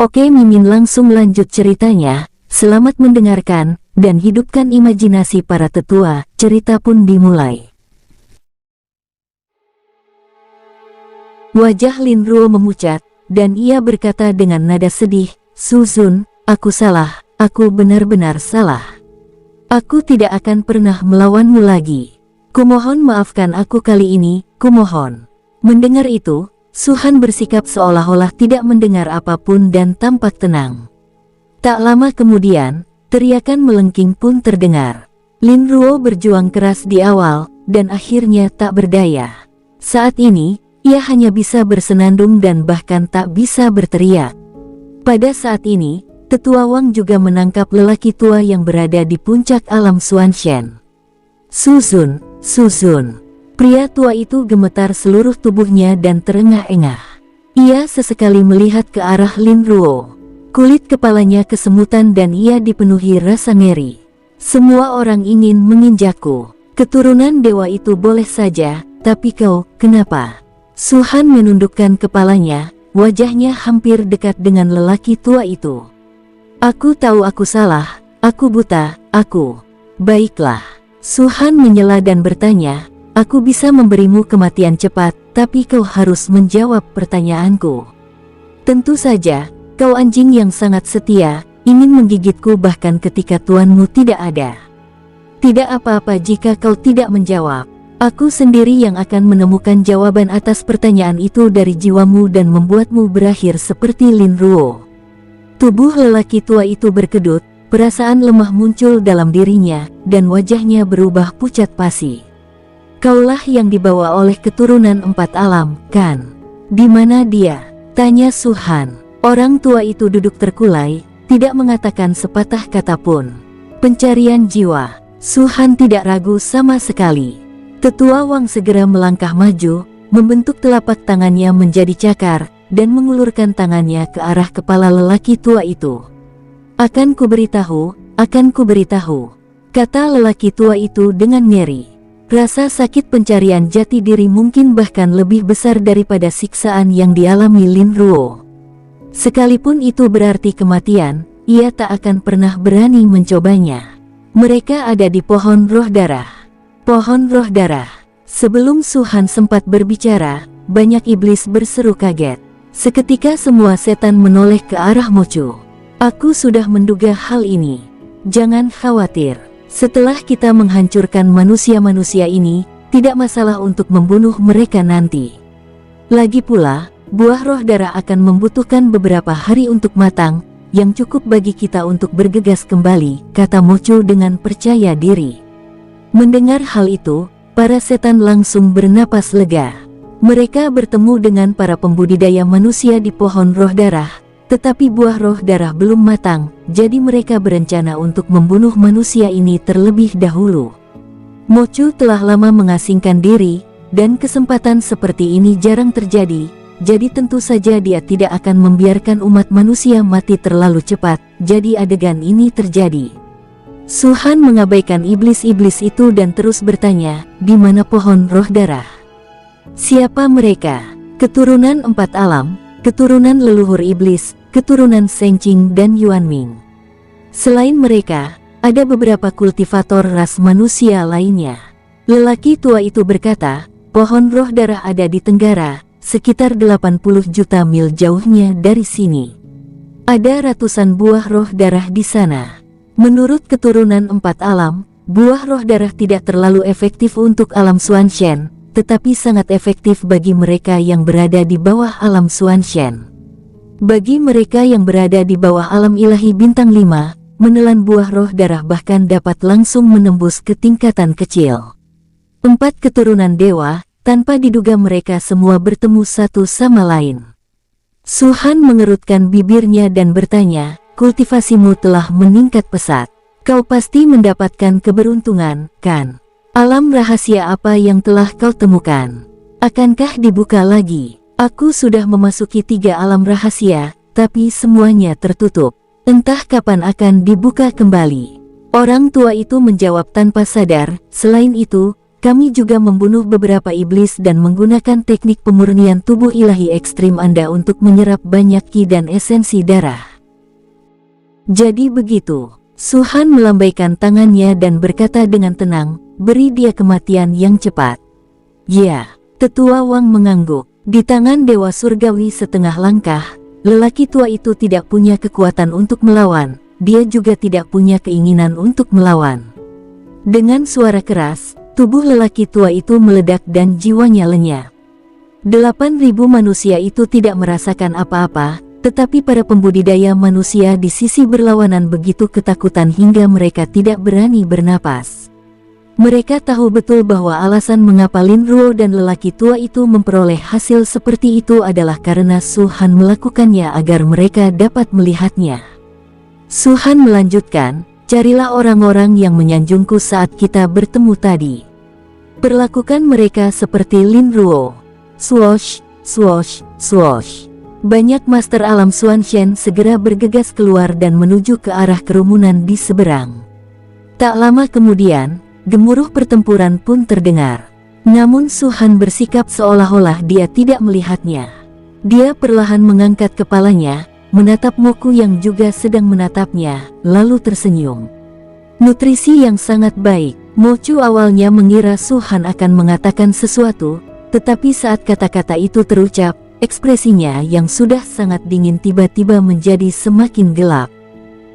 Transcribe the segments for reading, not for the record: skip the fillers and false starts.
Oke, Mimin langsung lanjut ceritanya. Selamat mendengarkan, dan hidupkan imajinasi para tetua. Cerita pun dimulai. Wajah Lin Ruo memucat, dan ia berkata dengan nada sedih, "Suzun, aku salah, aku benar-benar salah. Aku tidak akan pernah melawanmu lagi. Kumohon maafkan aku kali ini, kumohon." Mendengar itu, Su-han bersikap seolah-olah tidak mendengar apapun dan tampak tenang. Tak lama kemudian, teriakan melengking pun terdengar. Lin Ruo berjuang keras di awal, dan akhirnya tak berdaya. Saat ini, ia hanya bisa bersenandung dan bahkan tak bisa berteriak. Pada saat ini, Tetua Wang juga menangkap lelaki tua yang berada di puncak alam Xuanshen. "Suzun, Suzun." Pria tua itu gemetar seluruh tubuhnya dan terengah-engah. Ia sesekali melihat ke arah Lin Ruo. Kulit kepalanya kesemutan dan ia dipenuhi rasa ngeri. "Semua orang ingin menginjakku. Keturunan dewa itu boleh saja, tapi kau, kenapa?" Su-han menundukkan kepalanya, wajahnya hampir dekat dengan lelaki tua itu. "Aku tahu aku salah, aku buta, aku..." "Baiklah." Su-han menyela dan bertanya, "Aku bisa memberimu kematian cepat, tapi kau harus menjawab pertanyaanku." "Tentu saja, kau anjing yang sangat setia, ingin menggigitku bahkan ketika tuanmu tidak ada. Tidak apa-apa jika kau tidak menjawab. Aku sendiri yang akan menemukan jawaban atas pertanyaan itu dari jiwamu dan membuatmu berakhir seperti Lin Ruo." Tubuh lelaki tua itu berkedut, perasaan lemah muncul dalam dirinya, dan wajahnya berubah pucat pasi. "Kaulah yang dibawa oleh keturunan 4 alam, kan? Di mana dia?" tanya Su-han. Orang tua itu duduk terkulai, tidak mengatakan sepatah kata pun. "Pencarian jiwa." Su-han tidak ragu sama sekali. Tetua Wang segera melangkah maju, membentuk telapak tangannya menjadi cakar, dan mengulurkan tangannya ke arah kepala lelaki tua itu. Akan kuberitahu," kata lelaki tua itu dengan ngeri. Rasa sakit pencarian jati diri mungkin bahkan lebih besar daripada siksaan yang dialami Lin Ruo. Sekalipun itu berarti kematian, ia tak akan pernah berani mencobanya. Mereka ada di pohon roh darah. Pohon roh darah. Sebelum Su-han sempat berbicara, banyak iblis berseru kaget. Seketika semua setan menoleh ke arah Mochu. "Aku sudah menduga hal ini. Jangan khawatir. Setelah kita menghancurkan manusia-manusia ini, tidak masalah untuk membunuh mereka nanti. Lagi pula, buah roh darah akan membutuhkan beberapa hari untuk matang, yang cukup bagi kita untuk bergegas kembali," kata Mochu dengan percaya diri. Mendengar hal itu, para setan langsung bernapas lega. Mereka bertemu dengan para pembudidaya manusia di pohon roh darah, tetapi buah roh darah belum matang, jadi mereka berencana untuk membunuh manusia ini terlebih dahulu. Mochu telah lama mengasingkan diri, dan kesempatan seperti ini jarang terjadi. Jadi tentu saja dia tidak akan membiarkan umat manusia mati terlalu cepat, jadi adegan ini terjadi. Su-han mengabaikan iblis-iblis itu dan terus bertanya, "Di mana pohon roh darah? Siapa mereka?" "Keturunan 4 alam, keturunan leluhur iblis, keturunan Sengqing dan Yuanming. Selain mereka, ada beberapa kultivator ras manusia lainnya." Lelaki tua itu berkata, "Pohon roh darah ada di tenggara, sekitar 80 juta mil jauhnya dari sini. Ada ratusan buah roh darah di sana. Menurut keturunan 4 alam, buah roh darah tidak terlalu efektif untuk alam Xuanshen, tetapi sangat efektif bagi mereka yang berada di bawah alam Xuanshen. Bagi mereka yang berada di bawah alam ilahi bintang 5, menelan buah roh darah bahkan dapat langsung menembus ke tingkatan kecil. 4 keturunan dewa, tanpa diduga mereka semua bertemu satu sama lain." Su-han mengerutkan bibirnya dan bertanya, "Kultivasimu telah meningkat pesat. Kau pasti mendapatkan keberuntungan, kan? Alam rahasia apa yang telah kau temukan? Akankah dibuka lagi?" "Aku sudah memasuki 3 alam rahasia, tapi semuanya tertutup. Entah kapan akan dibuka kembali." Orang tua itu menjawab tanpa sadar, "Selain itu, kami juga membunuh beberapa iblis dan menggunakan teknik pemurnian tubuh ilahi ekstrim Anda untuk menyerap banyak ki dan esensi darah. Jadi begitu. Su-han melambaikan tangannya dan berkata dengan tenang, beri dia kematian yang cepat. Ya, Tetua Wang mengangguk. Di tangan Dewa Surgawi setengah langkah, lelaki tua itu tidak punya kekuatan untuk melawan, dia juga tidak punya keinginan untuk melawan. Dengan suara keras, tubuh lelaki tua itu meledak dan jiwanya lenyap. 8.000 manusia itu tidak merasakan apa-apa, tetapi para pembudidaya manusia di sisi berlawanan begitu ketakutan hingga mereka tidak berani bernapas. Mereka tahu betul bahwa alasan mengapa Lin Ruo dan lelaki tua itu memperoleh hasil seperti itu adalah karena Su-han melakukannya agar mereka dapat melihatnya. Su-han melanjutkan, carilah orang-orang yang menyanjungku saat kita bertemu tadi. Perlakukan mereka seperti Lin Ruo. Swoosh, swoosh, swoosh. Banyak master alam Xuanshen segera bergegas keluar dan menuju ke arah kerumunan di seberang. Tak lama kemudian, gemuruh pertempuran pun terdengar. Namun Su-han bersikap seolah-olah dia tidak melihatnya. Dia perlahan mengangkat kepalanya, menatap Moku yang juga sedang menatapnya, lalu tersenyum. Nutrisi yang sangat baik. Mocu awalnya mengira Su-han akan mengatakan sesuatu, tetapi saat kata-kata itu terucap, ekspresinya yang sudah sangat dingin tiba-tiba menjadi semakin gelap.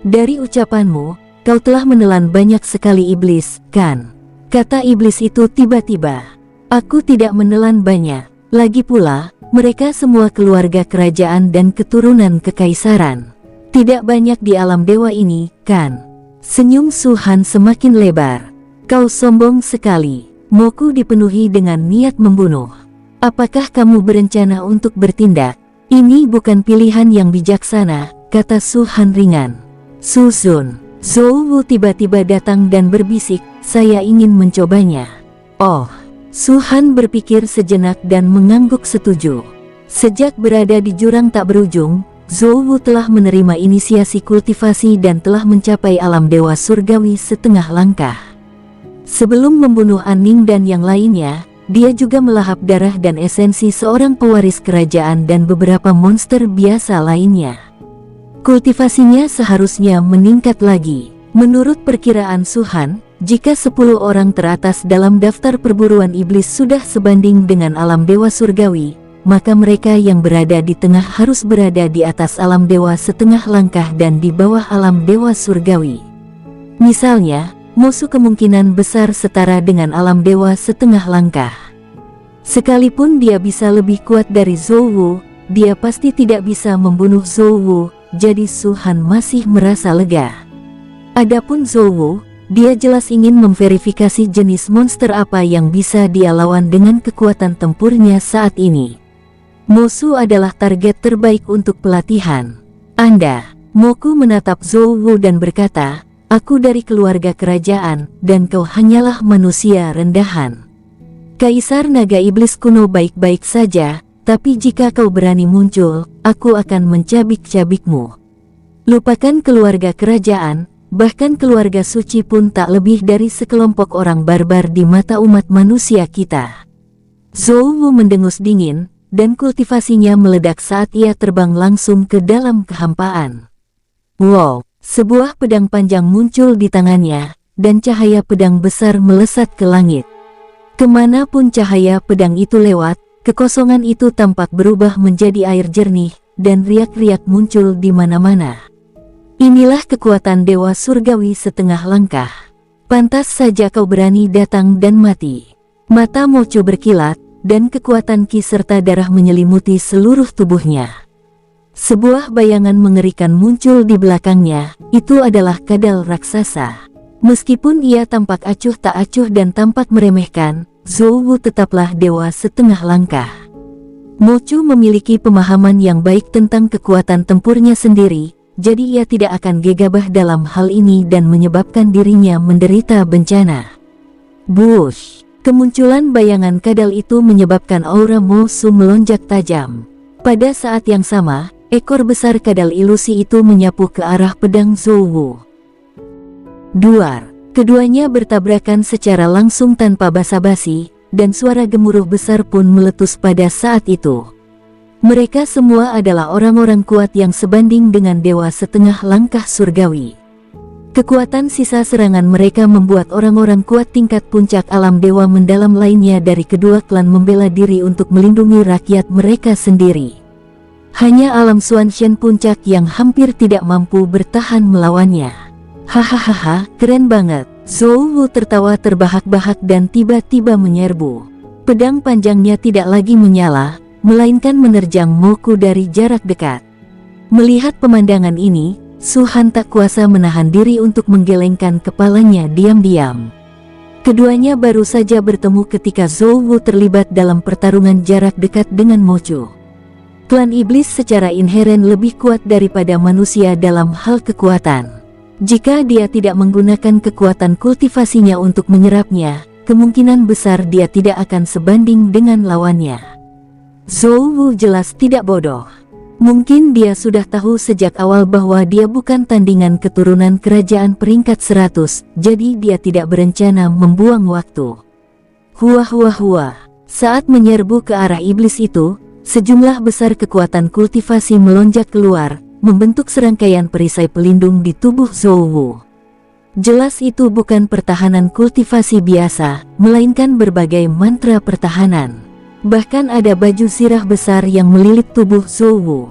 Dari ucapanmu, kau telah menelan banyak sekali iblis, kan? Kata iblis itu tiba-tiba. Aku tidak menelan banyak. Lagi pula, mereka semua keluarga kerajaan dan keturunan kekaisaran. Tidak banyak di alam dewa ini, kan? Senyum Su-han semakin lebar. Kau sombong sekali. Moku dipenuhi dengan niat membunuh. Apakah kamu berencana untuk bertindak? Ini bukan pilihan yang bijaksana, kata Su-han ringan. Suzun. Zhou Wu tiba-tiba datang dan berbisik, saya ingin mencobanya. Oh. Su-han berpikir sejenak dan mengangguk setuju. Sejak berada di jurang tak berujung, Zhou Wu telah menerima inisiasi kultivasi dan telah mencapai alam dewa surgawi setengah langkah. Sebelum membunuh Anning dan yang lainnya, dia juga melahap darah dan esensi seorang pewaris kerajaan dan beberapa monster biasa lainnya. Kultivasinya seharusnya meningkat lagi. Menurut perkiraan Su-han, jika 10 orang teratas dalam daftar perburuan iblis sudah sebanding dengan alam dewa surgawi, maka mereka yang berada di tengah harus berada di atas alam dewa setengah langkah dan di bawah alam dewa surgawi. Misalnya, musuh kemungkinan besar setara dengan alam dewa setengah langkah. Sekalipun dia bisa lebih kuat dari Zhou Wu, dia pasti tidak bisa membunuh Zhou Wu, jadi Su-han masih merasa lega. Adapun Zhou Wu, dia jelas ingin memverifikasi jenis monster apa yang bisa dia lawan dengan kekuatan tempurnya saat ini. Musuh adalah target terbaik untuk pelatihan. Anda, Moku menatap Zhou Wu dan berkata, aku dari keluarga kerajaan, dan kau hanyalah manusia rendahan. Kaisar naga iblis kuno baik-baik saja, tapi jika kau berani muncul, aku akan mencabik-cabikmu. Lupakan keluarga kerajaan, bahkan keluarga suci pun tak lebih dari sekelompok orang barbar di mata umat manusia kita. Zhou Wu mendengus dingin, dan kultivasinya meledak saat ia terbang langsung ke dalam kehampaan. Wow! Sebuah pedang panjang muncul di tangannya, dan cahaya pedang besar melesat ke langit. Kemanapun cahaya pedang itu lewat, kekosongan itu tampak berubah menjadi air jernih, dan riak-riak muncul di mana-mana. Inilah kekuatan dewa surgawi setengah langkah. Pantas saja kau berani datang dan mati. Mata Mocu berkilat, dan kekuatan ki serta darah menyelimuti seluruh tubuhnya. Sebuah bayangan mengerikan muncul di belakangnya, itu adalah kadal raksasa. Meskipun ia tampak acuh tak acuh dan tampak meremehkan, Zhou Wu tetaplah dewa setengah langkah. Mocu memiliki pemahaman yang baik tentang kekuatan tempurnya sendiri, jadi ia tidak akan gegabah dalam hal ini dan menyebabkan dirinya menderita bencana. Bush! Kemunculan bayangan kadal itu menyebabkan aura Mosu melonjak tajam. Pada saat yang sama, ekor besar kadal ilusi itu menyapu ke arah pedang Zhou Wu. Duar! Keduanya bertabrakan secara langsung tanpa basa-basi, dan suara gemuruh besar pun meletus pada saat itu. Mereka semua adalah orang-orang kuat yang sebanding dengan dewa setengah langkah surgawi. Kekuatan sisa serangan mereka membuat orang-orang kuat tingkat puncak alam dewa mendalam lainnya dari kedua klan membela diri untuk melindungi rakyat mereka sendiri. Hanya alam Xuanshen puncak yang hampir tidak mampu bertahan melawannya. Hahaha, keren banget. Zhou Wu tertawa terbahak-bahak dan tiba-tiba menyerbu. Pedang panjangnya tidak lagi menyala, melainkan menerjang Moku dari jarak dekat. Melihat pemandangan ini, Su Han tak kuasa menahan diri untuk menggelengkan kepalanya diam-diam. Keduanya baru saja bertemu ketika Zhou Wu terlibat dalam pertarungan jarak dekat dengan Mo Chu. Klan iblis secara inheren lebih kuat daripada manusia dalam hal kekuatan. Jika dia tidak menggunakan kekuatan kultivasinya untuk menyerapnya, kemungkinan besar dia tidak akan sebanding dengan lawannya. Zhou Wu jelas tidak bodoh. Mungkin dia sudah tahu sejak awal bahwa dia bukan tandingan keturunan kerajaan peringkat 100, jadi dia tidak berencana membuang waktu. Hua. Saat menyerbu ke arah iblis itu, sejumlah besar kekuatan kultivasi melonjak keluar, membentuk serangkaian perisai pelindung di tubuh Zhou Wu. Jelas itu bukan pertahanan kultivasi biasa, melainkan berbagai mantra pertahanan. Bahkan ada baju sirah besar yang melilit tubuh Zhou Wu.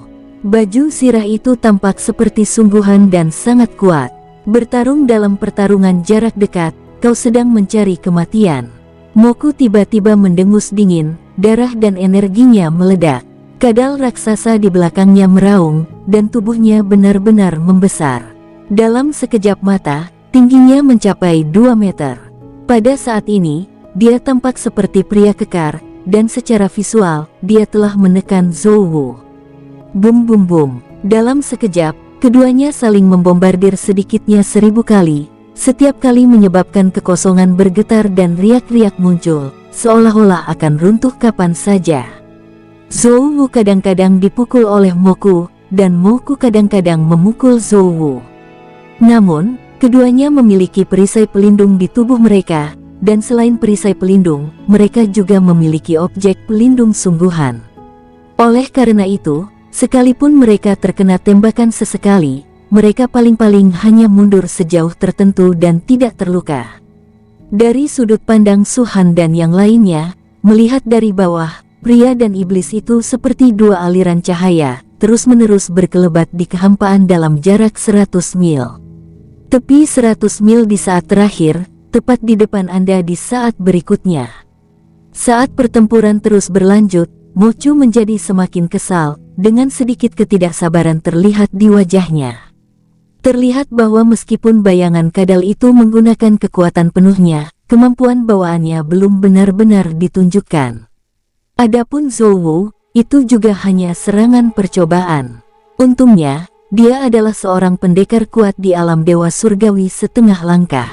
Baju sirah itu tampak seperti sungguhan dan sangat kuat. Bertarung dalam pertarungan jarak dekat, kau sedang mencari kematian. Moku tiba-tiba mendengus dingin, darah dan energinya meledak. Kadal raksasa di belakangnya meraung, dan tubuhnya benar-benar membesar. Dalam sekejap mata, tingginya mencapai 2 meter. Pada saat ini, dia tampak seperti pria kekar, dan secara visual, dia telah menekan Zhou Wu. Bum bum bum. Dalam sekejap, keduanya saling membombardir sedikitnya 1000 kali. Setiap kali menyebabkan kekosongan bergetar dan riak-riak muncul, seolah-olah akan runtuh kapan saja. Zhou Wu kadang-kadang dipukul oleh Moku, dan Moku kadang-kadang memukul Zhou Wu. Namun, keduanya memiliki perisai pelindung di tubuh mereka, dan selain perisai pelindung, mereka juga memiliki objek pelindung sungguhan. Oleh karena itu, sekalipun mereka terkena tembakan sesekali, mereka paling-paling hanya mundur sejauh tertentu dan tidak terluka. Dari sudut pandang Su Han dan yang lainnya, melihat dari bawah, pria dan iblis itu seperti dua aliran cahaya, terus-menerus berkelebat di kehampaan dalam jarak 100 mil. Tepi 100 mil di saat terakhir, tepat di depan Anda di saat berikutnya. Saat pertempuran terus berlanjut, Mo Chu menjadi semakin kesal, dengan sedikit ketidaksabaran terlihat di wajahnya. Terlihat bahwa meskipun bayangan kadal itu menggunakan kekuatan penuhnya, kemampuan bawaannya belum benar-benar ditunjukkan. Adapun Zhou Wu, itu juga hanya serangan percobaan. Untungnya, dia adalah seorang pendekar kuat di alam dewa surgawi setengah langkah.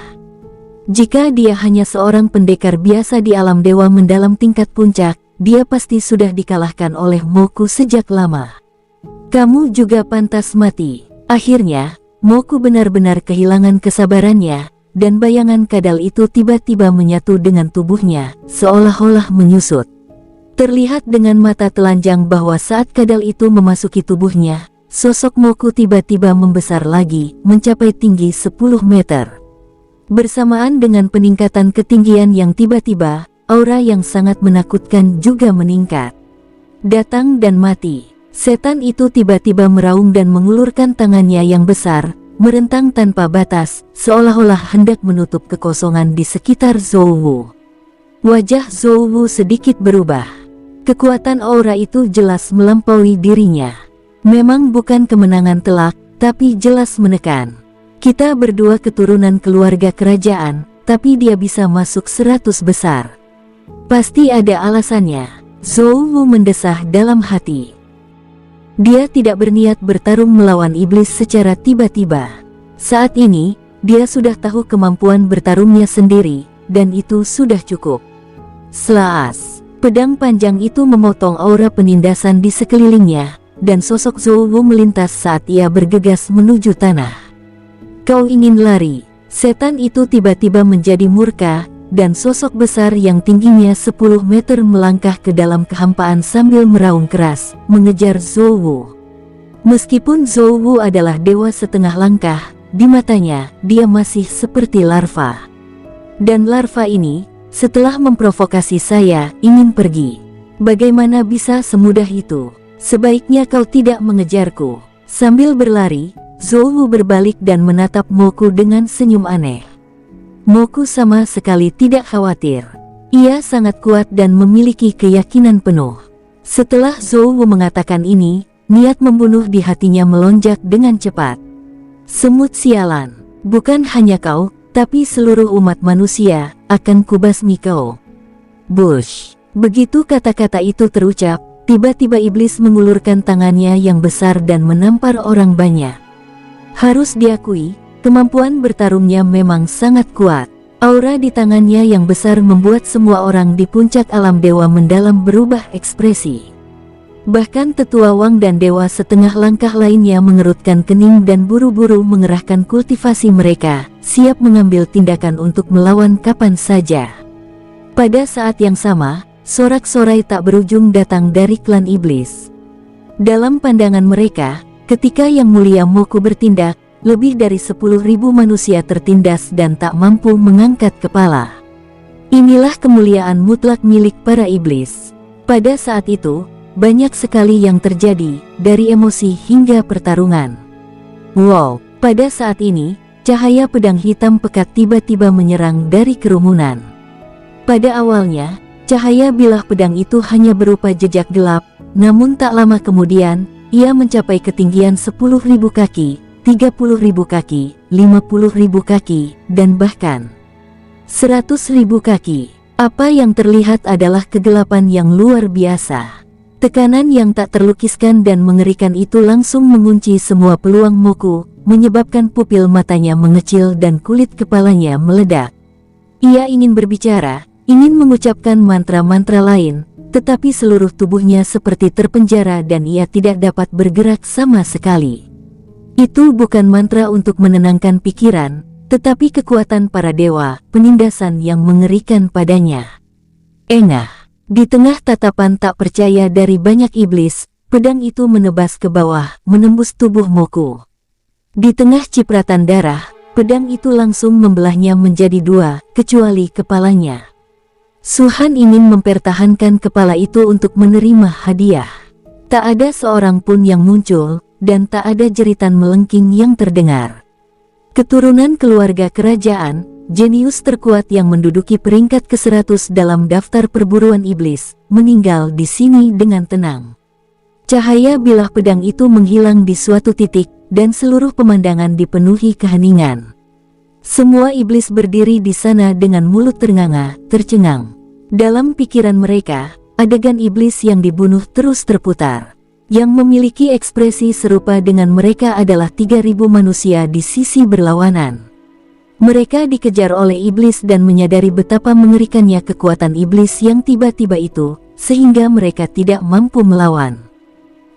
Jika dia hanya seorang pendekar biasa di alam dewa mendalam tingkat puncak, dia pasti sudah dikalahkan oleh Moku sejak lama. Kamu juga pantas mati. Akhirnya, Moku benar-benar kehilangan kesabarannya, dan bayangan kadal itu tiba-tiba menyatu dengan tubuhnya, seolah-olah menyusut. Terlihat dengan mata telanjang bahwa saat kadal itu memasuki tubuhnya, sosok Moku tiba-tiba membesar lagi, mencapai tinggi 10 meter. Bersamaan dengan peningkatan ketinggian yang tiba-tiba, aura yang sangat menakutkan juga meningkat. Datang dan mati. Setan itu tiba-tiba meraung dan mengulurkan tangannya yang besar, merentang tanpa batas, seolah-olah hendak menutup kekosongan di sekitar Zhou Wu. Wajah Zhou Wu sedikit berubah. Kekuatan aura itu jelas melampaui dirinya. Memang bukan kemenangan telak, tapi jelas menekan. Kita berdua keturunan keluarga kerajaan, tapi dia bisa masuk 100 besar. Pasti ada alasannya. Zhou Wu mendesah dalam hati. Dia tidak berniat bertarung melawan iblis secara tiba-tiba. Saat ini, dia sudah tahu kemampuan bertarungnya sendiri, dan itu sudah cukup. Slaas. Pedang panjang itu memotong aura penindasan di sekelilingnya, dan sosok Zhou Wu melintas saat ia bergegas menuju tanah. Kau ingin lari? Setan itu tiba-tiba menjadi murka, dan sosok besar yang tingginya 10 meter melangkah ke dalam kehampaan sambil meraung keras, mengejar Zhou Wu. Meskipun Zhou Wu adalah dewa setengah langkah, di matanya, dia masih seperti larva. Dan larva ini, setelah memprovokasi saya, ingin pergi. Bagaimana bisa semudah itu? Sebaiknya kau tidak mengejarku. Sambil berlari, Zhou Wu berbalik dan menatap Moku dengan senyum aneh. Moku sama sekali tidak khawatir. Ia sangat kuat dan memiliki keyakinan penuh. Setelah Zhou Wu mengatakan ini, niat membunuh di hatinya melonjak dengan cepat. Semut sialan, bukan hanya kau, tapi seluruh umat manusia, akan kubasmi kau. Bush. Begitu kata-kata itu terucap, tiba-tiba iblis mengulurkan tangannya yang besar dan menampar orang banyak. Harus diakui, kemampuan bertarungnya memang sangat kuat. Aura di tangannya yang besar membuat semua orang di puncak alam dewa mendalam berubah ekspresi. Bahkan Tetua Wang dan dewa setengah langkah lainnya mengerutkan kening dan buru-buru mengerahkan kultivasi mereka, siap mengambil tindakan untuk melawan kapan saja. Pada saat yang sama, sorak-sorai tak berujung datang dari klan iblis. Dalam pandangan mereka, ketika Yang Mulia Moku bertindak, lebih dari 10.000 manusia tertindas dan tak mampu mengangkat kepala. Inilah kemuliaan mutlak milik para iblis. Pada saat itu, banyak sekali yang terjadi, dari emosi hingga pertarungan. Wow, pada saat ini, cahaya pedang hitam pekat tiba-tiba menyerang dari kerumunan. Pada awalnya, cahaya bilah pedang itu hanya berupa jejak gelap, namun tak lama kemudian, ia mencapai ketinggian 10.000 kaki, 30.000 kaki, 50.000 kaki, dan bahkan 100.000 kaki. Apa yang terlihat adalah kegelapan yang luar biasa. Tekanan yang tak terlukiskan dan mengerikan itu langsung mengunci semua peluang Moku, menyebabkan pupil matanya mengecil dan kulit kepalanya meledak. Ia ingin berbicara, ingin mengucapkan mantra-mantra lain, tetapi seluruh tubuhnya seperti terpenjara dan ia tidak dapat bergerak sama sekali. Itu bukan mantra untuk menenangkan pikiran, tetapi kekuatan para dewa, penindasan yang mengerikan padanya. Engah. Di tengah tatapan tak percaya dari banyak iblis, pedang itu menebas ke bawah, menembus tubuh Moku. Di tengah cipratan darah, pedang itu langsung membelahnya menjadi dua, kecuali kepalanya. Su-Han ingin mempertahankan kepala itu untuk menerima hadiah. Tak ada seorang pun yang muncul, dan tak ada jeritan melengking yang terdengar. Keturunan keluarga kerajaan, jenius terkuat yang menduduki peringkat ke-100 dalam daftar perburuan iblis, meninggal di sini dengan tenang. Cahaya bilah pedang itu menghilang di suatu titik, dan seluruh pemandangan dipenuhi keheningan. Semua iblis berdiri di sana dengan mulut ternganga, tercengang. Dalam pikiran mereka, adegan iblis yang dibunuh terus terputar. Yang memiliki ekspresi serupa dengan mereka adalah 3.000 manusia di sisi berlawanan. Mereka dikejar oleh iblis dan menyadari betapa mengerikannya kekuatan iblis yang tiba-tiba itu, sehingga mereka tidak mampu melawan.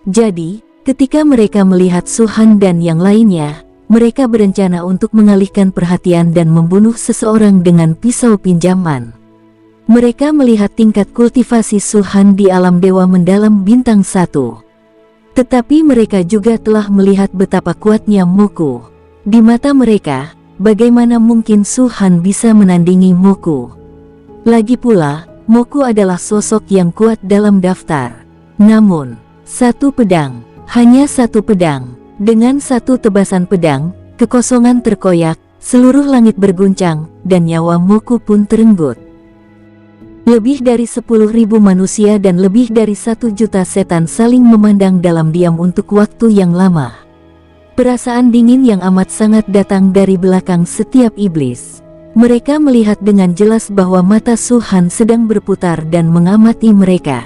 Jadi, ketika mereka melihat Su-Han dan yang lainnya, mereka berencana untuk mengalihkan perhatian dan membunuh seseorang dengan pisau pinjaman. Mereka melihat tingkat kultivasi Su-Han di alam dewa mendalam bintang 1. Tetapi mereka juga telah melihat betapa kuatnya Moku. Di mata mereka, bagaimana mungkin Su-Han bisa menandingi Moku? Lagi pula, Moku adalah sosok yang kuat dalam daftar. Namun, satu pedang, hanya satu pedang. Dengan satu tebasan pedang, kekosongan terkoyak, seluruh langit berguncang, dan nyawa Moku pun terenggut. Lebih dari 10.000 manusia dan lebih dari 1 juta setan saling memandang dalam diam untuk waktu yang lama. Perasaan dingin yang amat sangat datang dari belakang setiap iblis. Mereka melihat dengan jelas bahwa mata Su-Han sedang berputar dan mengamati mereka.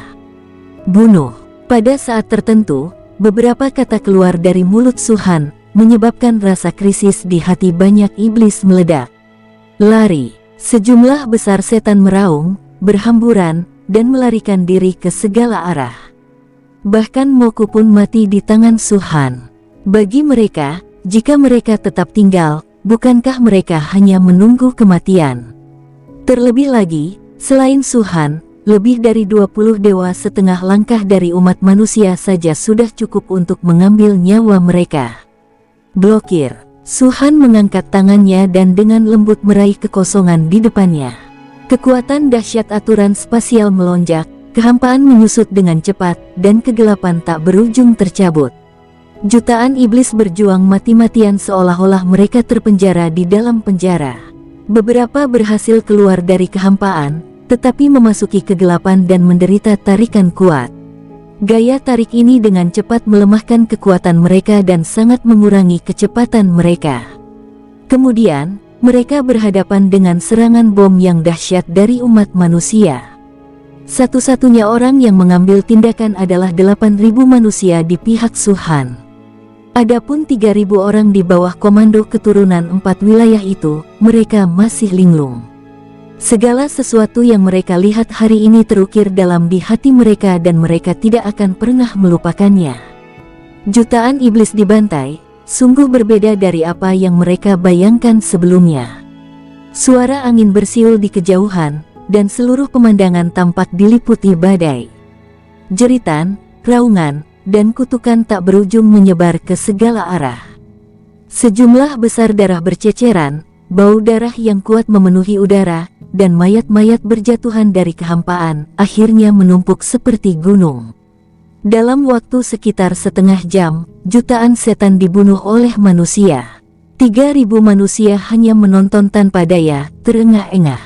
Bunuh. Pada saat tertentu, beberapa kata keluar dari mulut Su-Han, menyebabkan rasa krisis di hati banyak iblis meledak. Lari. Sejumlah besar setan meraung, berhamburan, dan melarikan diri ke segala arah. Bahkan Moku pun mati di tangan Su-Han. Bagi mereka, jika mereka tetap tinggal, bukankah mereka hanya menunggu kematian? Terlebih lagi, selain Suhan, lebih dari 20 dewa setengah langkah dari umat manusia saja sudah cukup untuk mengambil nyawa mereka. Blokir. Suhan mengangkat tangannya dan dengan lembut meraih kekosongan di depannya. Kekuatan dahsyat aturan spasial melonjak, kehampaan menyusut dengan cepat, dan kegelapan tak berujung tercabut. Jutaan iblis berjuang mati-matian seolah-olah mereka terpenjara di dalam penjara. Beberapa berhasil keluar dari kehampaan, tetapi memasuki kegelapan dan menderita tarikan kuat. Gaya tarik ini dengan cepat melemahkan kekuatan mereka dan sangat mengurangi kecepatan mereka. Kemudian, mereka berhadapan dengan serangan bom yang dahsyat dari umat manusia. Satu-satunya orang yang mengambil tindakan adalah 8.000 manusia di pihak Suhan. Adapun 3.000 orang di bawah komando keturunan 4 wilayah itu, mereka masih linglung. Segala sesuatu yang mereka lihat hari ini terukir dalam di hati mereka dan mereka tidak akan pernah melupakannya. Jutaan iblis dibantai, sungguh berbeda dari apa yang mereka bayangkan sebelumnya. Suara angin bersiul di kejauhan, dan seluruh pemandangan tampak diliputi badai. Jeritan, raungan, dan kutukan tak berujung menyebar ke segala arah. Sejumlah besar darah berceceran, bau darah yang kuat memenuhi udara, dan mayat-mayat berjatuhan dari kehampaan, akhirnya menumpuk seperti gunung. Dalam waktu sekitar setengah jam, jutaan setan dibunuh oleh manusia. 3.000 manusia hanya menonton tanpa daya, terengah-engah.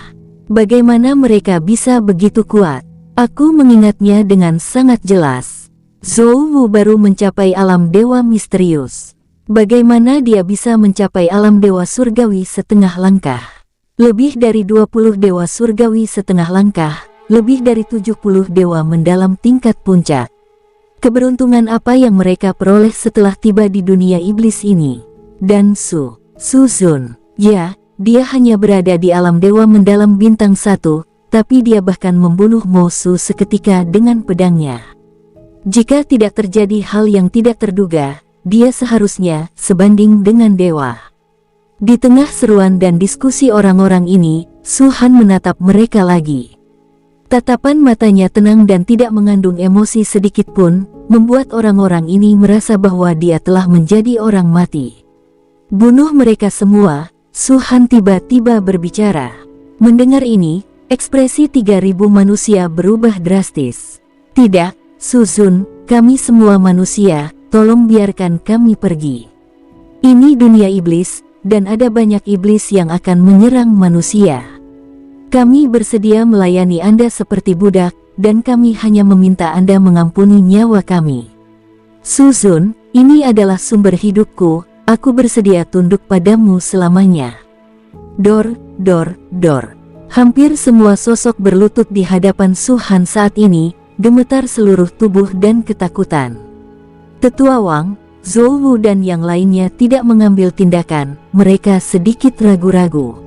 Bagaimana mereka bisa begitu kuat? Aku mengingatnya dengan sangat jelas. Zhou Wu baru mencapai alam dewa misterius. Bagaimana dia bisa mencapai alam dewa surgawi setengah langkah? Lebih dari 20 dewa surgawi setengah langkah, lebih dari 70 dewa mendalam tingkat puncak. Keberuntungan apa yang mereka peroleh setelah tiba di dunia iblis ini? Dan Suzun, ya, dia hanya berada di alam dewa mendalam bintang 1, tapi dia bahkan membunuh Mo Su seketika dengan pedangnya. Jika tidak terjadi hal yang tidak terduga, dia seharusnya sebanding dengan dewa. Di tengah seruan dan diskusi orang-orang ini, Suhan menatap mereka lagi. Tatapan matanya tenang dan tidak mengandung emosi sedikit pun, membuat orang-orang ini merasa bahwa dia telah menjadi orang mati. Bunuh mereka semua, Suhan tiba-tiba berbicara. Mendengar ini, ekspresi 3.000 manusia berubah drastis. Tidak, Suzun, kami semua manusia, tolong biarkan kami pergi. Ini dunia iblis, dan ada banyak iblis yang akan menyerang manusia. Kami bersedia melayani Anda seperti budak, dan kami hanya meminta Anda mengampuni nyawa kami. Suzun, ini adalah sumber hidupku, aku bersedia tunduk padamu selamanya. Dor. Hampir semua sosok berlutut di hadapan Suhan saat ini, gemetar seluruh tubuh dan ketakutan. Tetua Wang, Zhou Wu dan yang lainnya tidak mengambil tindakan, mereka sedikit ragu-ragu.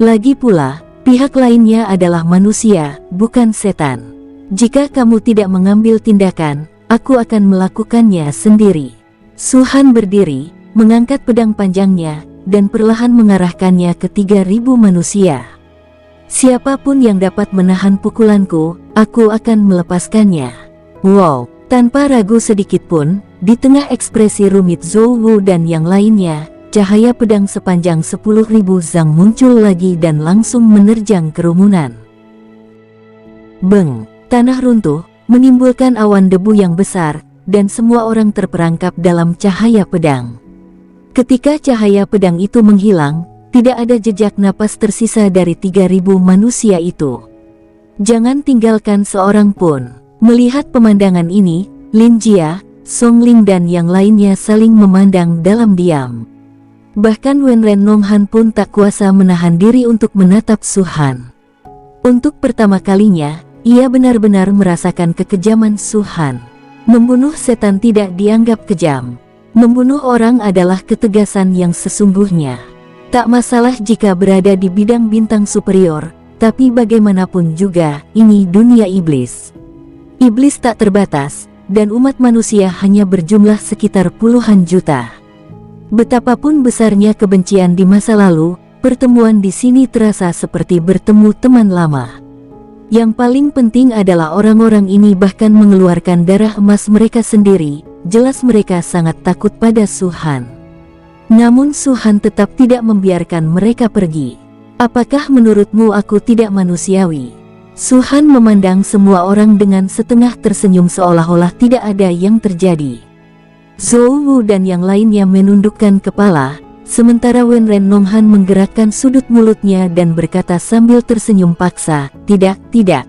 Lagi pula, pihak lainnya adalah manusia, bukan setan. Jika kamu tidak mengambil tindakan, aku akan melakukannya sendiri. Suhan berdiri, mengangkat pedang panjangnya, dan perlahan mengarahkannya ke 3.000 manusia. Siapapun yang dapat menahan pukulanku, aku akan melepaskannya. Wow, tanpa ragu sedikit pun, di tengah ekspresi rumit Zhou Wu dan yang lainnya, cahaya pedang sepanjang 10.000 zang muncul lagi dan langsung menerjang kerumunan. Beng, tanah runtuh, menimbulkan awan debu yang besar, dan semua orang terperangkap dalam cahaya pedang. Ketika cahaya pedang itu menghilang, tidak ada jejak napas tersisa dari 3.000 manusia itu. Jangan tinggalkan seorang pun. Melihat pemandangan ini, Lin Jia, Song Ling dan yang lainnya saling memandang dalam diam. Bahkan Wen Ren Nonghan pun tak kuasa menahan diri untuk menatap Suhan. Untuk pertama kalinya, ia benar-benar merasakan kekejaman Suhan. Membunuh setan tidak dianggap kejam. Membunuh orang adalah ketegasan yang sesungguhnya. Tak masalah jika berada di bidang bintang superior, tapi bagaimanapun juga, ini dunia iblis. Iblis tak terbatas, dan umat manusia hanya berjumlah sekitar puluhan juta. Betapapun besarnya kebencian di masa lalu, pertemuan di sini terasa seperti bertemu teman lama. Yang paling penting adalah orang-orang ini bahkan mengeluarkan darah emas mereka sendiri. Jelas mereka sangat takut pada Su-han. Namun Su-han tetap tidak membiarkan mereka pergi. Apakah menurutmu aku tidak manusiawi? Su-han memandang semua orang dengan setengah tersenyum seolah-olah tidak ada yang terjadi. Zhou Wu dan yang lainnya menundukkan kepala, sementara Wenren Nonghan menggerakkan sudut mulutnya dan berkata sambil tersenyum paksa, tidak.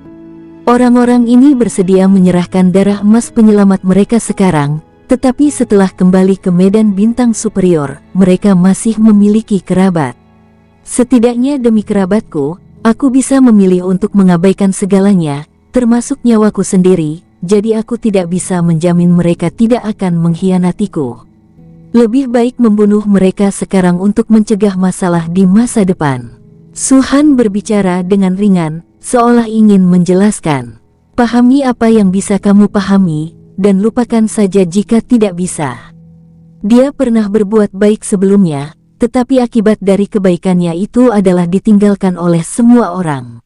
Orang-orang ini bersedia menyerahkan darah emas penyelamat mereka sekarang, tetapi setelah kembali ke medan bintang superior, mereka masih memiliki kerabat. Setidaknya demi kerabatku, aku bisa memilih untuk mengabaikan segalanya, termasuk nyawaku sendiri. Jadi aku tidak bisa menjamin mereka tidak akan mengkhianatiku. Lebih baik membunuh mereka sekarang untuk mencegah masalah di masa depan. Su-han berbicara dengan ringan, seolah ingin menjelaskan. Pahami apa yang bisa kamu pahami, dan lupakan saja jika tidak bisa. Dia pernah berbuat baik sebelumnya, tetapi akibat dari kebaikannya itu adalah ditinggalkan oleh semua orang.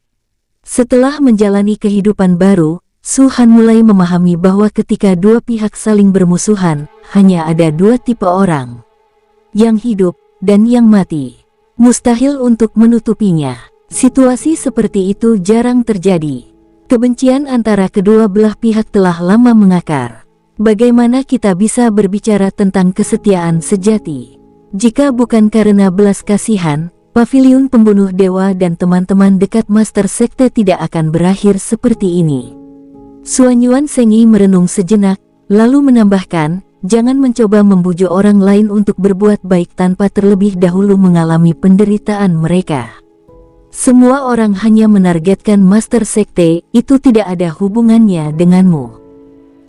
Setelah menjalani kehidupan baru, Su-han mulai memahami bahwa ketika dua pihak saling bermusuhan, hanya ada dua tipe orang. Yang hidup, dan yang mati. Mustahil untuk menutupinya. Situasi seperti itu jarang terjadi. Kebencian antara kedua belah pihak telah lama mengakar. Bagaimana kita bisa berbicara tentang kesetiaan sejati? Jika bukan karena belas kasihan, Paviliun Pembunuh Dewa dan teman-teman dekat Master Sekte tidak akan berakhir seperti ini. Suan Yuan Sengi merenung sejenak, lalu menambahkan, jangan mencoba membujuk orang lain untuk berbuat baik tanpa terlebih dahulu mengalami penderitaan mereka. Semua orang hanya menargetkan Master Sekte, itu tidak ada hubungannya denganmu.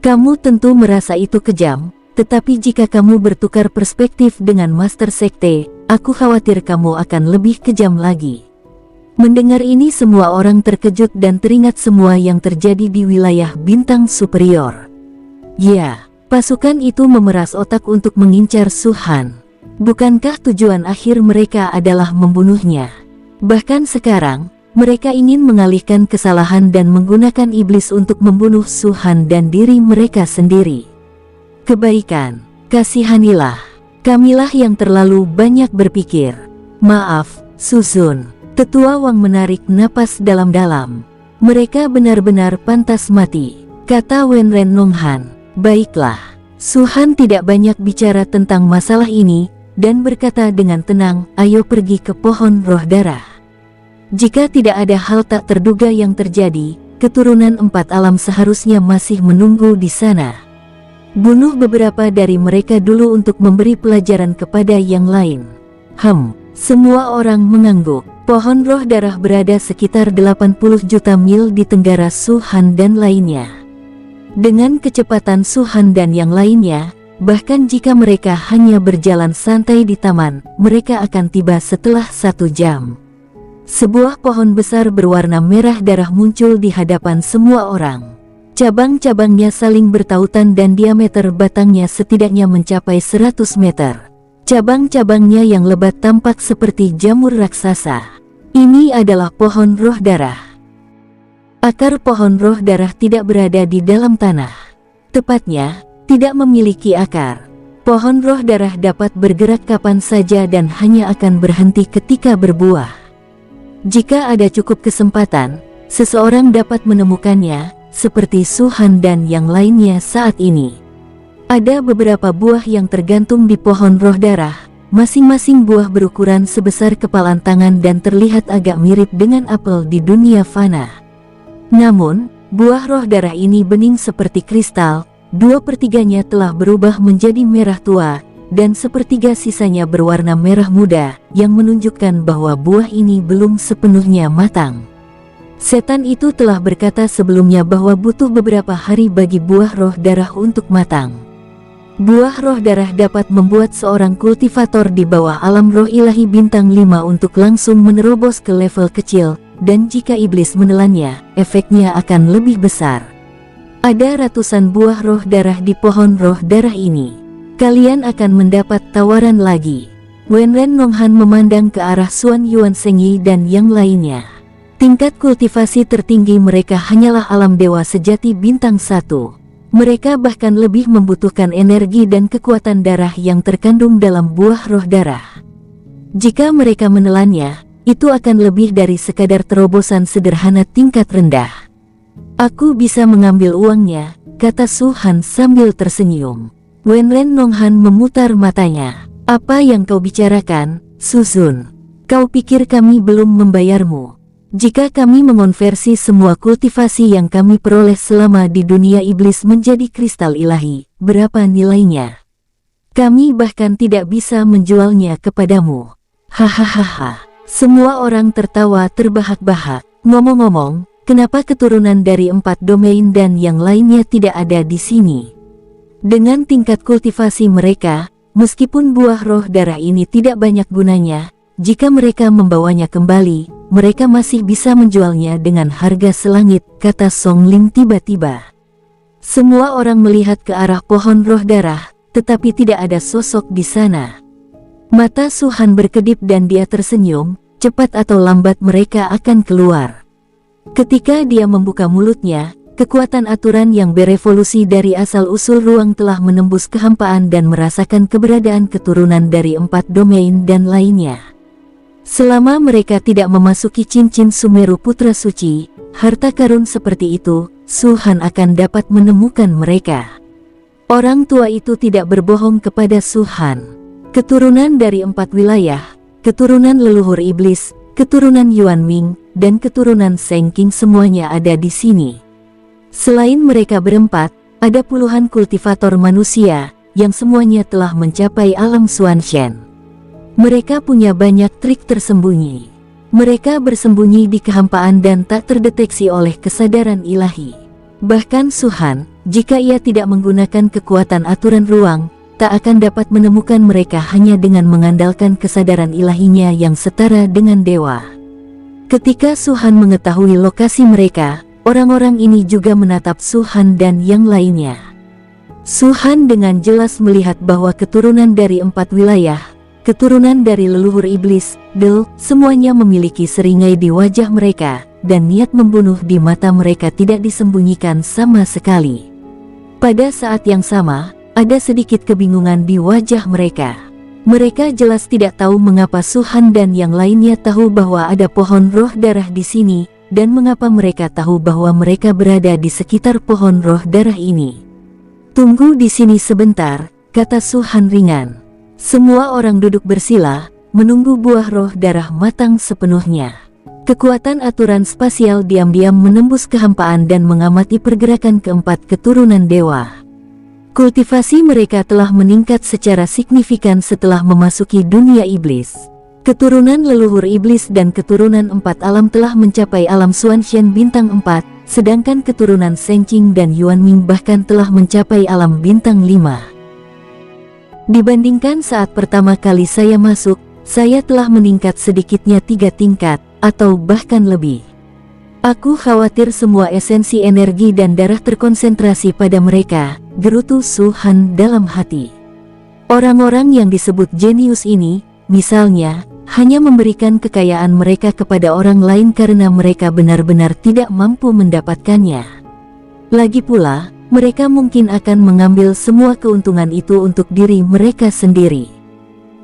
Kamu tentu merasa itu kejam, tetapi jika kamu bertukar perspektif dengan Master Sekte, aku khawatir kamu akan lebih kejam lagi. Mendengar ini semua orang terkejut dan teringat semua yang terjadi di wilayah bintang superior. Ya, pasukan itu memeras otak untuk mengincar Su-han. Bukankah tujuan akhir mereka adalah membunuhnya? Bahkan sekarang, mereka ingin mengalihkan kesalahan dan menggunakan iblis untuk membunuh Su-han dan diri mereka sendiri. Kebaikan, kasihanilah. Kamilah yang terlalu banyak berpikir. Maaf, Suzun. Tetua Wang menarik napas dalam-dalam. Mereka benar-benar pantas mati, kata Wenren Nonghan. Baiklah. Su-han tidak banyak bicara tentang masalah ini, dan berkata dengan tenang, ayo pergi ke pohon roh darah. Jika tidak ada hal tak terduga yang terjadi, keturunan empat alam seharusnya masih menunggu di sana. Bunuh beberapa dari mereka dulu untuk memberi pelajaran kepada yang lain. Semua orang mengangguk. Pohon roh darah berada sekitar 80 juta mil di tenggara Su-han dan lainnya. Dengan kecepatan Su-han dan yang lainnya, bahkan jika mereka hanya berjalan santai di taman, mereka akan tiba setelah 1 jam. Sebuah pohon besar berwarna merah darah muncul di hadapan semua orang. Cabang-cabangnya saling bertautan dan diameter batangnya setidaknya mencapai 100 meter. Cabang-cabangnya yang lebat tampak seperti jamur raksasa. Ini adalah pohon roh darah. Akar pohon roh darah tidak berada di dalam tanah. Tepatnya, tidak memiliki akar. Pohon roh darah dapat bergerak kapan saja dan hanya akan berhenti ketika berbuah. Jika ada cukup kesempatan, seseorang dapat menemukannya, seperti Su-han dan yang lainnya saat ini. Ada beberapa buah yang tergantung di pohon roh darah, masing-masing buah berukuran sebesar kepalan tangan dan terlihat agak mirip dengan apel di dunia fana. Namun, buah roh darah ini bening seperti kristal, 2/3-nya telah berubah menjadi merah tua, dan 1/3 sisanya berwarna merah muda, yang menunjukkan bahwa buah ini belum sepenuhnya matang. Setan itu telah berkata sebelumnya bahwa butuh beberapa hari bagi buah roh darah untuk matang. Buah roh darah dapat membuat seorang kultivator di bawah alam roh ilahi bintang 5 untuk langsung menerobos ke level kecil, dan jika iblis menelannya, efeknya akan lebih besar. Ada ratusan buah roh darah di pohon roh darah ini. Kalian akan mendapat tawaran lagi. Wenren Nonghan memandang ke arah Xuan Yuan Sengyi dan yang lainnya. Tingkat kultivasi tertinggi mereka hanyalah alam dewa sejati bintang 1. Mereka bahkan lebih membutuhkan energi dan kekuatan darah yang terkandung dalam buah roh darah. Jika mereka menelannya, itu akan lebih dari sekadar terobosan sederhana tingkat rendah. Aku bisa mengambil uangnya, kata Su Han sambil tersenyum. Wenren Nonghan memutar matanya. Apa yang kau bicarakan, Suzun? Kau pikir kami belum membayarmu? Jika kami mengonversi semua kultivasi yang kami peroleh selama di dunia iblis menjadi kristal ilahi, berapa nilainya? Kami bahkan tidak bisa menjualnya kepadamu. Hahaha. Semua orang tertawa terbahak-bahak. Ngomong-ngomong, kenapa keturunan dari 4 domain dan yang lainnya tidak ada di sini? Dengan tingkat kultivasi mereka, meskipun buah roh darah ini tidak banyak gunanya, jika mereka membawanya kembali, mereka masih bisa menjualnya dengan harga selangit, kata Song Ling tiba-tiba. Semua orang melihat ke arah pohon roh darah, tetapi tidak ada sosok di sana. Mata Su Han berkedip dan dia tersenyum, cepat atau lambat mereka akan keluar. Ketika dia membuka mulutnya, kekuatan aturan yang berevolusi dari asal-usul ruang telah menembus kehampaan dan merasakan keberadaan keturunan dari 4 domain dan lainnya. Selama mereka tidak memasuki cincin Sumeru Putra Suci, harta karun seperti itu, Su Han akan dapat menemukan mereka. Orang tua itu tidak berbohong kepada Su Han. Keturunan dari 4 wilayah, keturunan leluhur iblis, keturunan Yuan Ming, dan keturunan Seng Qing semuanya ada di sini. Selain mereka berempat, ada puluhan kultivator manusia, yang semuanya telah mencapai alam Xuanshen. Mereka punya banyak trik tersembunyi. Mereka bersembunyi di kehampaan dan tak terdeteksi oleh kesadaran ilahi. Bahkan Su Han, jika ia tidak menggunakan kekuatan aturan ruang, tak akan dapat menemukan mereka hanya dengan mengandalkan kesadaran ilahinya yang setara dengan dewa. Ketika Su Han mengetahui lokasi mereka, orang-orang ini juga menatap Su Han dan yang lainnya. Su Han dengan jelas melihat bahwa keturunan dari 4 wilayah, keturunan dari leluhur iblis, semuanya memiliki seringai di wajah mereka, dan niat membunuh di mata mereka tidak disembunyikan sama sekali. Pada saat yang sama, ada sedikit kebingungan di wajah mereka. Mereka jelas tidak tahu mengapa Su Han dan yang lainnya tahu bahwa ada pohon roh darah di sini, dan mengapa mereka tahu bahwa mereka berada di sekitar pohon roh darah ini. Tunggu di sini sebentar, kata Su Han ringan. Semua orang duduk bersila, menunggu buah roh darah matang sepenuhnya. Kekuatan aturan spasial diam-diam menembus kehampaan dan mengamati pergerakan keempat keturunan dewa. Kultivasi mereka telah meningkat secara signifikan setelah memasuki dunia iblis. Keturunan leluhur iblis dan keturunan 4 alam telah mencapai alam Xuanshen bintang 4, sedangkan keturunan Seng Qing dan Yuan Ming bahkan telah mencapai alam bintang 5. Dibandingkan saat pertama kali saya masuk, saya telah meningkat sedikitnya 3 tingkat, atau bahkan lebih. Aku khawatir semua esensi energi dan darah terkonsentrasi pada mereka, gerutu Su Han dalam hati. Orang-orang yang disebut jenius ini, misalnya, hanya memberikan kekayaan mereka kepada orang lain karena mereka benar-benar tidak mampu mendapatkannya. Lagi pula, mereka mungkin akan mengambil semua keuntungan itu untuk diri mereka sendiri.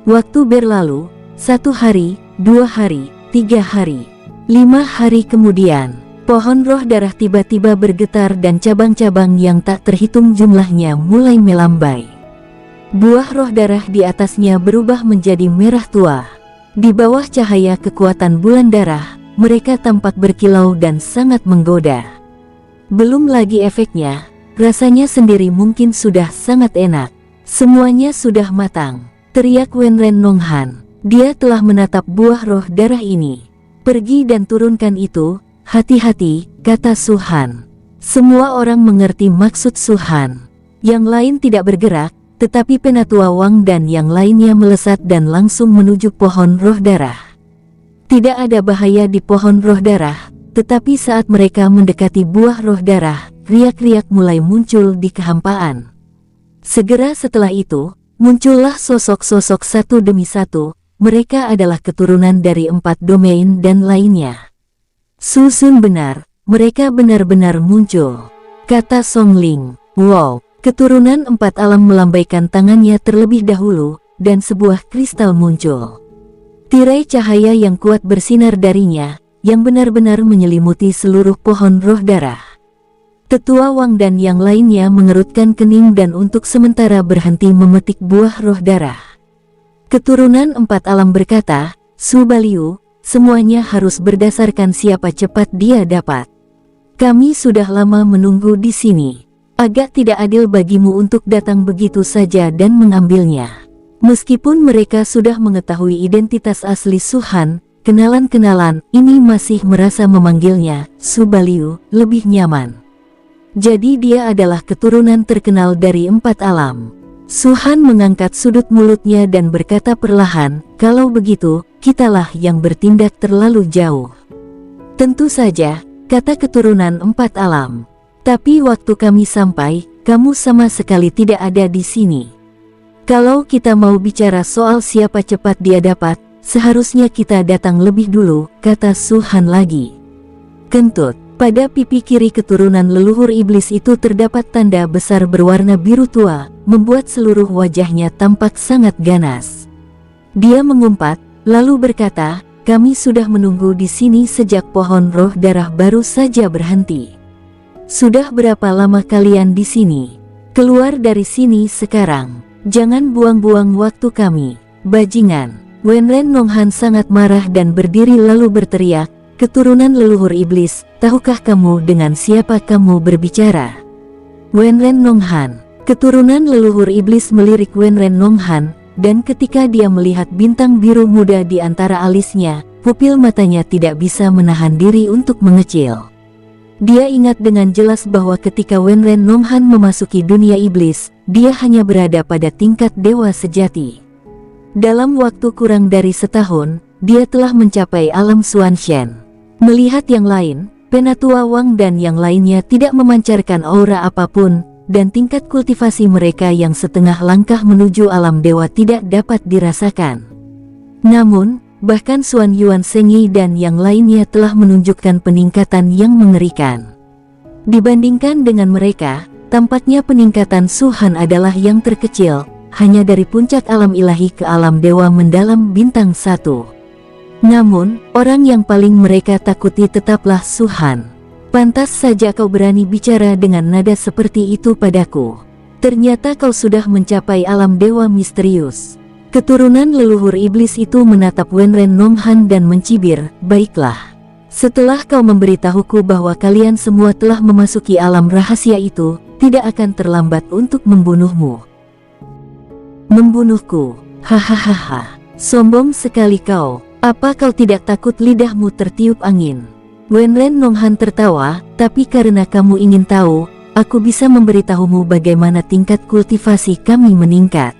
Waktu berlalu, 1 hari, 2 hari, 3 hari. 5 hari kemudian, pohon roh darah tiba-tiba bergetar dan cabang-cabang yang tak terhitung jumlahnya mulai melambai. Buah roh darah di atasnya berubah menjadi merah tua. Di bawah cahaya kekuatan bulan darah, mereka tampak berkilau dan sangat menggoda. Belum lagi efeknya, rasanya sendiri mungkin sudah sangat enak. Semuanya sudah matang, teriak Wenren Nonghan. Dia telah menatap buah roh darah ini. Pergi dan turunkan itu, hati-hati, kata Su Han. Semua orang mengerti maksud Su Han. Yang lain tidak bergerak, tetapi Penatua Wang dan yang lainnya melesat dan langsung menuju pohon roh darah. Tidak ada bahaya di pohon roh darah, tetapi saat mereka mendekati buah roh darah, riak-riak mulai muncul di kehampaan. Segera setelah itu, muncullah sosok-sosok satu demi satu. Mereka adalah keturunan dari 4 domain dan lainnya. Susun benar, mereka benar-benar muncul, kata Song Ling. Wow, keturunan 4 alam melambaikan tangannya terlebih dahulu, dan sebuah kristal muncul. Tirai cahaya yang kuat bersinar darinya, yang benar-benar menyelimuti seluruh pohon roh darah. Tetua Wang dan yang lainnya mengerutkan kening dan untuk sementara berhenti memetik buah roh darah. Keturunan 4 alam berkata, Su Baliu, semuanya harus berdasarkan siapa cepat dia dapat. Kami sudah lama menunggu di sini. Agak tidak adil bagimu untuk datang begitu saja dan mengambilnya. Meskipun mereka sudah mengetahui identitas asli Suhan, kenalan-kenalan ini masih merasa memanggilnya Su Baliu lebih nyaman. Jadi dia adalah keturunan terkenal dari 4 alam. Suhan mengangkat sudut mulutnya dan berkata perlahan, kalau begitu, kitalah yang bertindak terlalu jauh. Tentu saja, kata keturunan 4 alam. Tapi waktu kami sampai, kamu sama sekali tidak ada di sini. Kalau kita mau bicara soal siapa cepat dia dapat, seharusnya kita datang lebih dulu, kata Suhan lagi. Kentut, pada pipi kiri keturunan leluhur iblis itu terdapat tanda besar berwarna biru tua, membuat seluruh wajahnya tampak sangat ganas. Dia mengumpat, lalu berkata, kami sudah menunggu di sini sejak pohon roh darah baru saja berhenti. Sudah berapa lama kalian di sini? Keluar dari sini sekarang. Jangan buang-buang waktu kami, bajingan. Wenren Nonghan sangat marah dan berdiri lalu berteriak, keturunan leluhur iblis, tahukah kamu dengan siapa kamu berbicara? Wenren Nonghan, keturunan leluhur iblis melirik Wenren Nonghan, dan ketika dia melihat bintang biru muda di antara alisnya, pupil matanya tidak bisa menahan diri untuk mengecil. Dia ingat dengan jelas bahwa ketika Wenren Nonghan memasuki dunia iblis, dia hanya berada pada tingkat dewa sejati. Dalam waktu kurang dari setahun, dia telah mencapai alam Xuanshen. Melihat yang lain, Penatua Wang dan yang lainnya tidak memancarkan aura apapun, dan tingkat kultivasi mereka yang setengah langkah menuju alam dewa tidak dapat dirasakan. Namun, bahkan Xuan Yuan Sengyi dan yang lainnya telah menunjukkan peningkatan yang mengerikan. Dibandingkan dengan mereka, tampaknya peningkatan Suhan adalah yang terkecil, hanya dari puncak alam ilahi ke alam dewa mendalam bintang 1. Namun, orang yang paling mereka takuti tetaplah Suhan. Pantas saja kau berani bicara dengan nada seperti itu padaku. Ternyata kau sudah mencapai alam dewa misterius. Keturunan leluhur iblis itu menatap Wenren Nonghan dan mencibir, baiklah. Setelah kau memberitahuku bahwa kalian semua telah memasuki alam rahasia itu, tidak akan terlambat untuk membunuhmu. Membunuhku? Hahaha, sombong sekali kau. Apa kau tidak takut lidahmu tertiup angin? Wenren Nonghan tertawa, tapi karena kamu ingin tahu, aku bisa memberitahumu bagaimana tingkat kultivasi kami meningkat.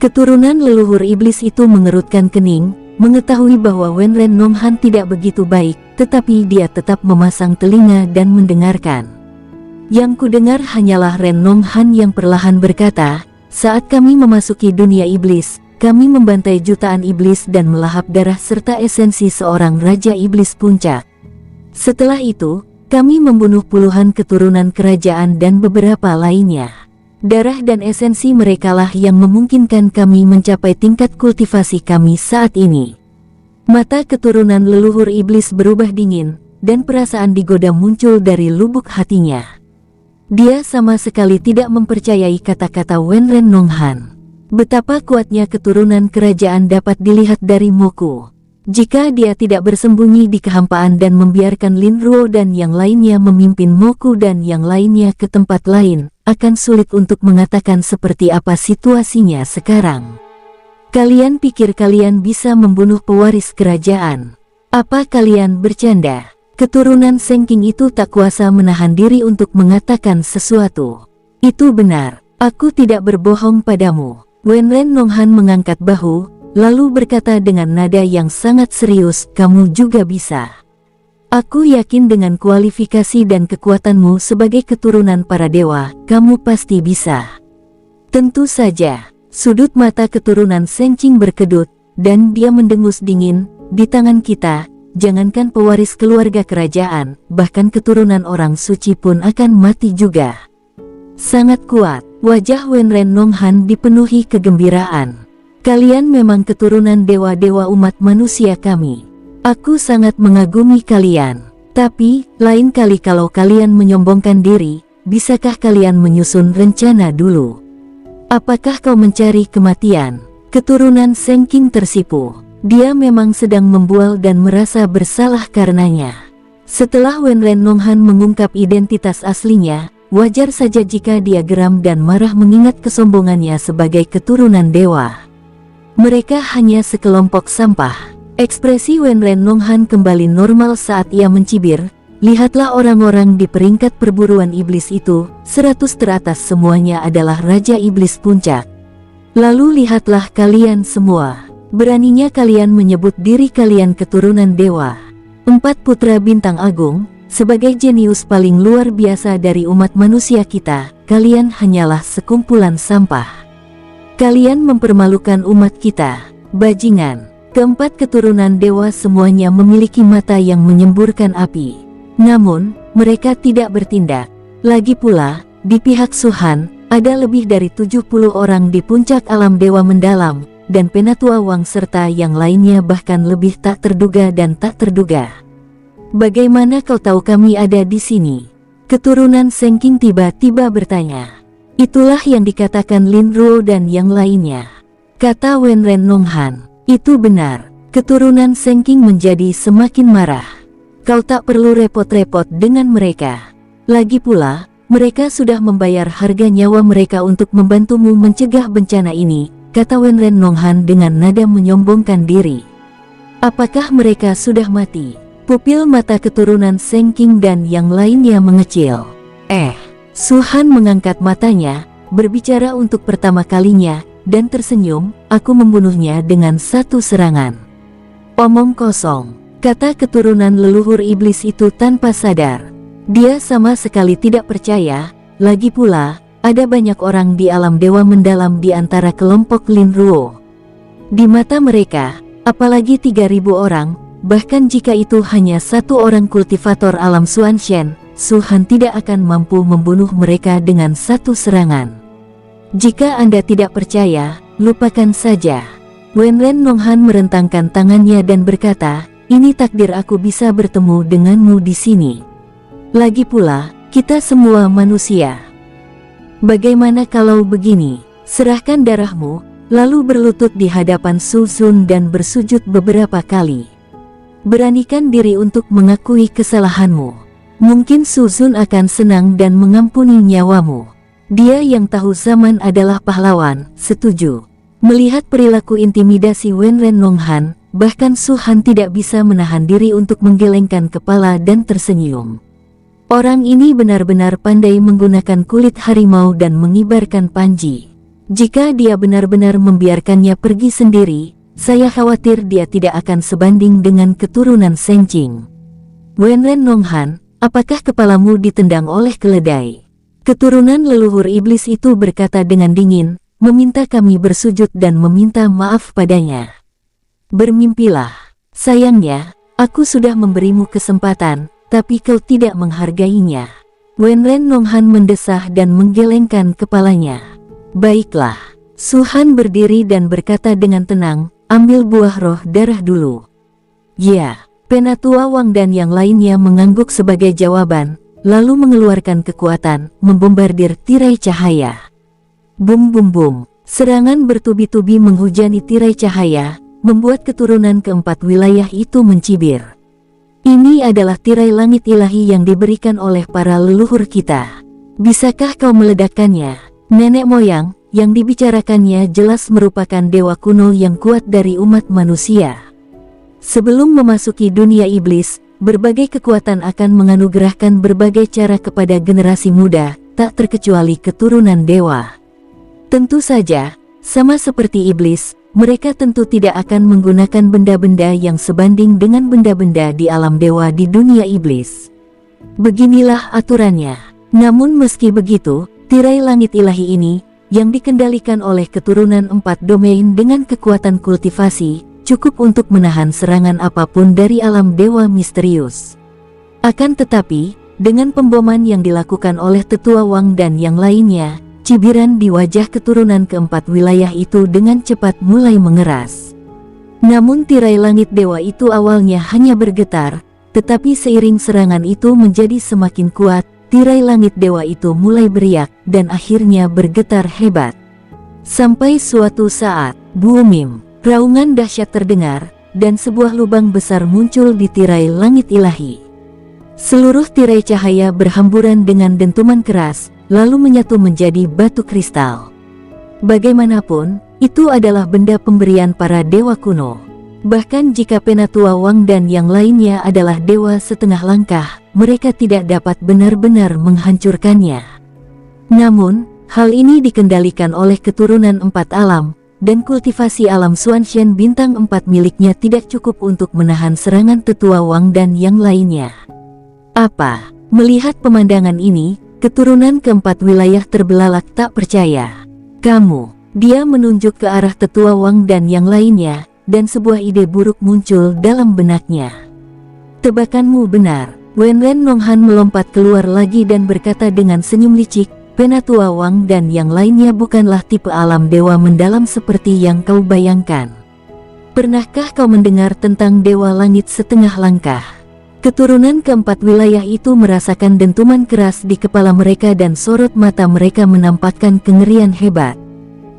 Keturunan leluhur iblis itu mengerutkan kening, mengetahui bahwa Wenren Nonghan tidak begitu baik, tetapi dia tetap memasang telinga dan mendengarkan. Yang kudengar hanyalah Ren Nonghan yang perlahan berkata, saat kami memasuki dunia iblis, kami membantai jutaan iblis dan melahap darah serta esensi seorang raja iblis puncak. Setelah itu, kami membunuh puluhan keturunan kerajaan dan beberapa lainnya. Darah dan esensi merekalah yang memungkinkan kami mencapai tingkat kultivasi kami saat ini. Mata keturunan leluhur iblis berubah dingin, dan perasaan digoda muncul dari lubuk hatinya. Dia sama sekali tidak mempercayai kata-kata Wenren Nonghan. Betapa kuatnya keturunan kerajaan dapat dilihat dari Moku. Jika dia tidak bersembunyi di kehampaan dan membiarkan Lin Ruo dan yang lainnya memimpin Moku dan yang lainnya ke tempat lain, akan sulit untuk mengatakan seperti apa situasinya sekarang. Kalian pikir kalian bisa membunuh pewaris kerajaan? Apa kalian bercanda? Keturunan Sengking itu tak kuasa menahan diri untuk mengatakan sesuatu. Itu benar, aku tidak berbohong padamu. Wenren Nonghan mengangkat bahu, lalu berkata dengan nada yang sangat serius, kamu juga bisa. Aku yakin dengan kualifikasi dan kekuatanmu sebagai keturunan para dewa, kamu pasti bisa. Tentu saja, Sudut mata keturunan Senqing berkedut, dan dia mendengus dingin. Di tangan kita, jangankan pewaris keluarga kerajaan, bahkan keturunan orang suci pun akan mati juga. Sangat kuat, wajah Wenren Nonghan dipenuhi kegembiraan. Kalian memang keturunan dewa-dewa umat manusia kami. Aku sangat mengagumi kalian. Tapi, lain kali kalau kalian menyombongkan diri, bisakah kalian menyusun rencana dulu? Apakah kau mencari kematian? Keturunan Senqing tersipu. Dia memang sedang membual dan merasa bersalah karenanya. Setelah Wenren Nonghan mengungkap identitas aslinya, wajar saja jika dia geram dan marah mengingat kesombongannya sebagai keturunan dewa. Mereka hanya sekelompok sampah. Ekspresi Wenren Nonghan kembali normal saat ia mencibir. Lihatlah orang-orang di peringkat perburuan iblis itu, 100 teratas semuanya adalah Raja Iblis Puncak. Lalu lihatlah kalian semua. Beraninya kalian menyebut diri kalian keturunan dewa. 4 putra bintang agung, sebagai jenius paling luar biasa dari umat manusia kita, kalian hanyalah sekumpulan sampah. Kalian mempermalukan umat kita, bajingan. Keempat keturunan dewa semuanya memiliki mata yang menyemburkan api. Namun, mereka tidak bertindak. Lagi pula, di pihak Suhan, ada lebih dari 70 orang di puncak alam dewa mendalam, dan Penatua Wang serta yang lainnya bahkan lebih tak terduga dan tak terduga. Bagaimana kau tahu kami ada di sini? Keturunan Senqing tiba-tiba bertanya. Itulah yang dikatakan Lin Ruo dan yang lainnya. Kata Wenren Nonghan. Itu benar. Keturunan Senqing menjadi semakin marah. Kau tak perlu repot-repot dengan mereka. Lagi pula, mereka sudah membayar harga nyawa mereka untuk membantumu mencegah bencana ini, kata Wenren Nonghan dengan nada menyombongkan diri. Apakah mereka sudah mati? Pupil mata keturunan Senqing dan yang lainnya mengecil. Suhan mengangkat matanya, berbicara untuk pertama kalinya, dan tersenyum, aku membunuhnya dengan satu serangan. Omong kosong. Kata keturunan leluhur iblis itu tanpa sadar. Dia sama sekali tidak percaya. Lagi pula, ada banyak orang di alam dewa mendalam di antara kelompok Lin Ruo. Di mata mereka, apalagi 3.000 orang, bahkan jika itu hanya satu orang kultivator alam Xuanshen, Suhan tidak akan mampu membunuh mereka dengan satu serangan. Jika Anda tidak percaya, lupakan saja. Wenren Nonghan merentangkan tangannya dan berkata, ini takdir aku bisa bertemu denganmu di sini. Lagi pula, kita semua manusia. Bagaimana kalau begini? Serahkan darahmu, lalu berlutut di hadapan Su Zun dan bersujud beberapa kali. Beranikan diri untuk mengakui kesalahanmu. Mungkin Su Zun akan senang dan mengampuni nyawamu. Dia yang tahu zaman adalah pahlawan, setuju. Melihat perilaku intimidasi Wenren Nonghan, bahkan Suhan tidak bisa menahan diri untuk menggelengkan kepala dan tersenyum. Orang ini benar-benar pandai menggunakan kulit harimau dan mengibarkan panji. Jika dia benar-benar membiarkannya pergi sendiri, saya khawatir dia tidak akan sebanding dengan keturunan Senqing. Wenren Nonghan, apakah kepalamu ditendang oleh keledai? Keturunan leluhur iblis itu berkata dengan dingin, meminta kami bersujud dan meminta maaf padanya. Bermimpilah. Sayangnya, aku sudah memberimu kesempatan, tapi kau tidak menghargainya. Wenren Nonghan mendesah dan menggelengkan kepalanya. Baiklah. Suhan berdiri dan berkata dengan tenang, ambil buah roh darah dulu. Ya, Penatua Wang dan yang lainnya mengangguk sebagai jawaban, lalu mengeluarkan kekuatan, membombardir tirai cahaya. Bum bum bum, serangan bertubi-tubi menghujani tirai cahaya, membuat keturunan keempat wilayah itu mencibir. Ini adalah tirai langit ilahi yang diberikan oleh para leluhur kita. Bisakah kau meledakkannya? Nenek moyang, yang dibicarakannya jelas merupakan dewa kuno yang kuat dari umat manusia. Sebelum memasuki dunia iblis, berbagai kekuatan akan menganugerahkan berbagai cara kepada generasi muda, tak terkecuali keturunan dewa. Tentu saja, sama seperti iblis, mereka tentu tidak akan menggunakan benda-benda yang sebanding dengan benda-benda di alam dewa di dunia iblis. Beginilah aturannya. Namun meski begitu, tirai langit ilahi ini, yang dikendalikan oleh keturunan 4 domain dengan kekuatan kultivasi, cukup untuk menahan serangan apapun dari alam dewa misterius. Akan tetapi, dengan pemboman yang dilakukan oleh Tetua Wang dan yang lainnya, cibiran di wajah keturunan keempat wilayah itu dengan cepat mulai mengeras. Namun tirai langit dewa itu awalnya hanya bergetar, tetapi seiring serangan itu menjadi semakin kuat, tirai langit dewa itu mulai beriak dan akhirnya bergetar hebat. Sampai suatu saat, booming, raungan dahsyat terdengar, dan sebuah lubang besar muncul di tirai langit ilahi. Seluruh tirai cahaya berhamburan dengan dentuman keras, lalu menyatu menjadi batu kristal. Bagaimanapun, itu adalah benda pemberian para dewa kuno. Bahkan jika Penatua Wang dan yang lainnya adalah dewa setengah langkah, mereka tidak dapat benar-benar menghancurkannya. Namun, hal ini dikendalikan oleh keturunan 4 alam, dan kultivasi alam Xuanshen bintang 4 miliknya tidak cukup untuk menahan serangan Tetua Wang dan yang lainnya. Apa? Melihat pemandangan ini, keturunan keempat wilayah terbelalak tak percaya. Kamu, dia menunjuk ke arah Tetua Wang dan yang lainnya, dan sebuah ide buruk muncul dalam benaknya. Tebakanmu benar. Wenren Nonghan melompat keluar lagi dan berkata dengan senyum licik, Penatua Wang dan yang lainnya bukanlah tipe alam dewa mendalam seperti yang kau bayangkan. Pernahkah kau mendengar tentang dewa langit setengah langkah? Keturunan keempat wilayah itu merasakan dentuman keras di kepala mereka dan sorot mata mereka menampakkan kengerian hebat.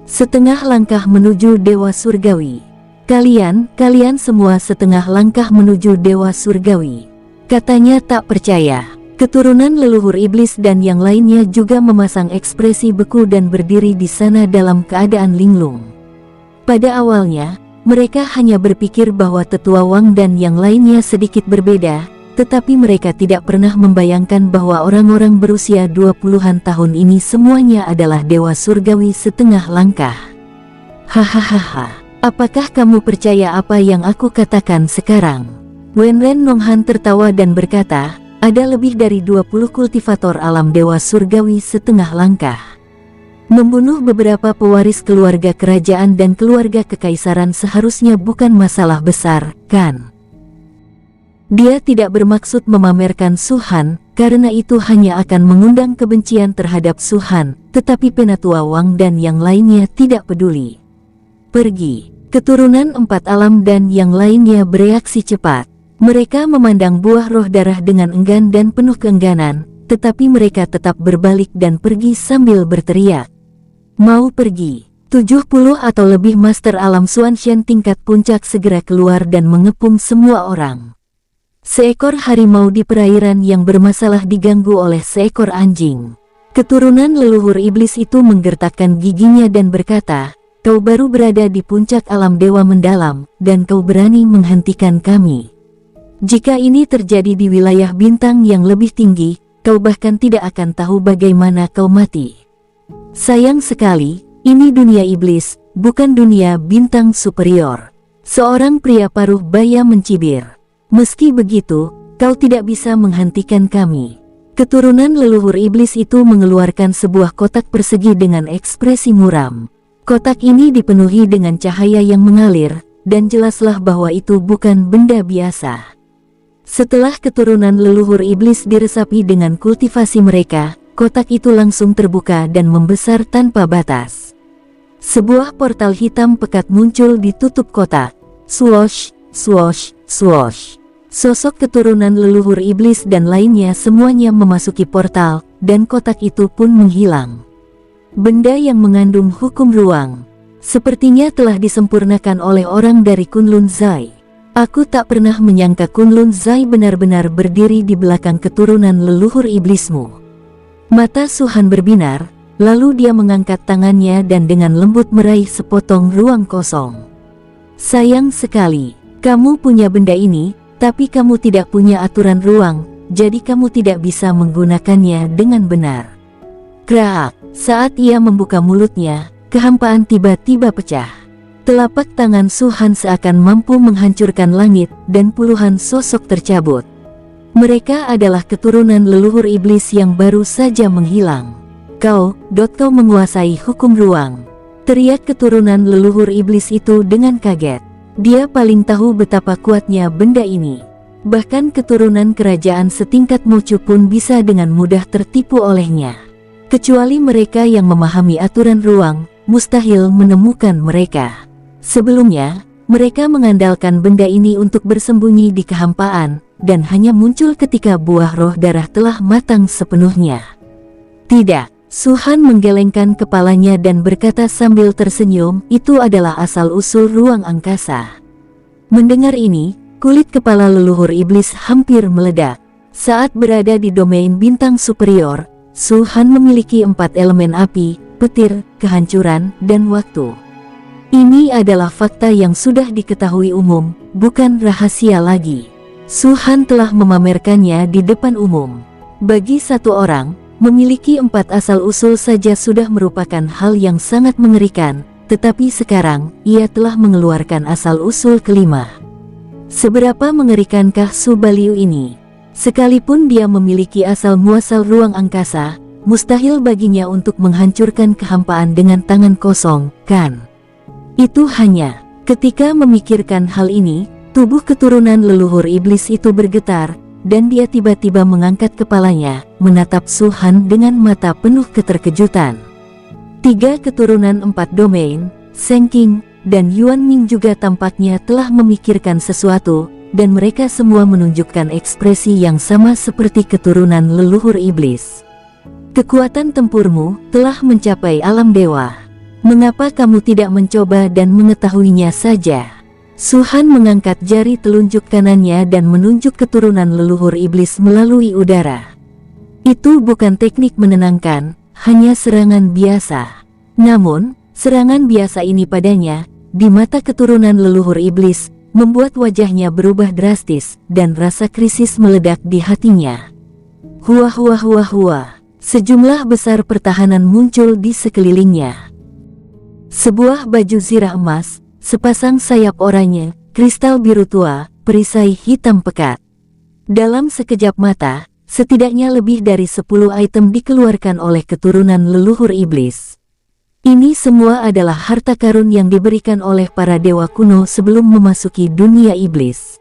Setengah langkah menuju dewa surgawi. Kalian semua setengah langkah menuju dewa surgawi. Katanya tak percaya. Keturunan leluhur iblis dan yang lainnya juga memasang ekspresi beku dan berdiri di sana dalam keadaan linglung. Pada awalnya, mereka hanya berpikir bahwa Tetua Wang dan yang lainnya sedikit berbeda, tetapi mereka tidak pernah membayangkan bahwa orang-orang berusia 20-an tahun ini semuanya adalah dewa surgawi setengah langkah. Hahaha, apakah kamu percaya apa yang aku katakan sekarang? Wenren Nonghan tertawa dan berkata, ada lebih dari 20 kultivator alam dewa surgawi setengah langkah. Membunuh beberapa pewaris keluarga kerajaan dan keluarga kekaisaran seharusnya bukan masalah besar, kan? Dia tidak bermaksud memamerkan Suhan, karena itu hanya akan mengundang kebencian terhadap Suhan, tetapi Penatua Wang dan yang lainnya tidak peduli. Pergi. Keturunan 4 alam dan yang lainnya bereaksi cepat. Mereka memandang buah roh darah dengan enggan dan penuh keengganan, tetapi mereka tetap berbalik dan pergi sambil berteriak. Mau pergi. 70 atau lebih master alam Xuanshen tingkat puncak segera keluar dan mengepung semua orang. Seekor harimau di perairan yang bermasalah diganggu oleh seekor anjing. Keturunan leluhur iblis itu menggertakkan giginya dan berkata, kau baru berada di puncak alam dewa mendalam, dan kau berani menghentikan kami. Jika ini terjadi di wilayah bintang yang lebih tinggi, kau bahkan tidak akan tahu bagaimana kau mati. Sayang sekali, ini dunia iblis, bukan dunia bintang superior. Seorang pria paruh baya mencibir. Meski begitu, kau tidak bisa menghentikan kami. Keturunan leluhur iblis itu mengeluarkan sebuah kotak persegi dengan ekspresi muram. Kotak ini dipenuhi dengan cahaya yang mengalir, dan jelaslah bahwa itu bukan benda biasa. Setelah keturunan leluhur iblis diresapi dengan kultivasi mereka, kotak itu langsung terbuka dan membesar tanpa batas. Sebuah portal hitam pekat muncul di tutup kotak. Swoosh, swoosh, swoosh. Sosok keturunan leluhur iblis dan lainnya semuanya memasuki portal, dan kotak itu pun menghilang. Benda yang mengandung hukum ruang. Sepertinya telah disempurnakan oleh orang dari Kunlun Zai. Aku tak pernah menyangka Kunlun Zai benar-benar berdiri di belakang keturunan leluhur iblismu. Mata Suhan berbinar, lalu dia mengangkat tangannya dan dengan lembut meraih sepotong ruang kosong. Sayang sekali, kamu punya benda ini, tapi kamu tidak punya aturan ruang, jadi kamu tidak bisa menggunakannya dengan benar. Kraak, saat ia membuka mulutnya, kehampaan tiba-tiba pecah. Telapak tangan Suhan seakan mampu menghancurkan langit, dan puluhan sosok tercabut. Mereka adalah keturunan leluhur iblis yang baru saja menghilang. Kau menguasai hukum ruang. Teriak keturunan leluhur iblis itu dengan kaget. Dia paling tahu betapa kuatnya benda ini. Bahkan keturunan kerajaan setingkat Mochu pun bisa dengan mudah tertipu olehnya. Kecuali mereka yang memahami aturan ruang, mustahil menemukan mereka. Sebelumnya, mereka mengandalkan benda ini untuk bersembunyi di kehampaan, dan hanya muncul ketika buah roh darah telah matang sepenuhnya. Tidak. Su-Han menggelengkan kepalanya dan berkata sambil tersenyum, itu adalah asal-usul ruang angkasa. Mendengar ini, kulit kepala leluhur iblis hampir meledak. Saat berada di domain bintang superior, Su-Han memiliki 4 elemen api, petir, kehancuran, dan waktu. Ini adalah fakta yang sudah diketahui umum, bukan rahasia lagi. Su-Han telah memamerkannya di depan umum. Bagi satu orang, memiliki 4 asal-usul saja sudah merupakan hal yang sangat mengerikan, tetapi sekarang, ia telah mengeluarkan asal-usul kelima. Seberapa mengerikankah Su Baliu ini? Sekalipun dia memiliki asal-muasal ruang angkasa, mustahil baginya untuk menghancurkan kehampaan dengan tangan kosong, kan? Itu hanya, ketika memikirkan hal ini, tubuh keturunan leluhur iblis itu bergetar, dan dia tiba-tiba mengangkat kepalanya, menatap Su-Han dengan mata penuh keterkejutan. 3 keturunan 4 domain, Seng Qing, dan Yuan Ming juga tampaknya telah memikirkan sesuatu, dan mereka semua menunjukkan ekspresi yang sama seperti keturunan leluhur iblis. Kekuatan tempurmu telah mencapai alam dewa. Mengapa kamu tidak mencoba dan mengetahuinya saja? Su-Han mengangkat jari telunjuk kanannya dan menunjuk keturunan leluhur iblis melalui udara. Itu bukan teknik menenangkan, hanya serangan biasa. Namun, serangan biasa ini padanya, di mata keturunan leluhur iblis, membuat wajahnya berubah drastis, dan rasa krisis meledak di hatinya. Hua. Sejumlah besar pertahanan muncul di sekelilingnya. Sebuah baju zirah emas, sepasang sayap oranye, kristal biru tua, perisai hitam pekat. Dalam sekejap mata, setidaknya lebih dari 10 item dikeluarkan oleh keturunan leluhur iblis. Ini semua adalah harta karun yang diberikan oleh para dewa kuno sebelum memasuki dunia iblis.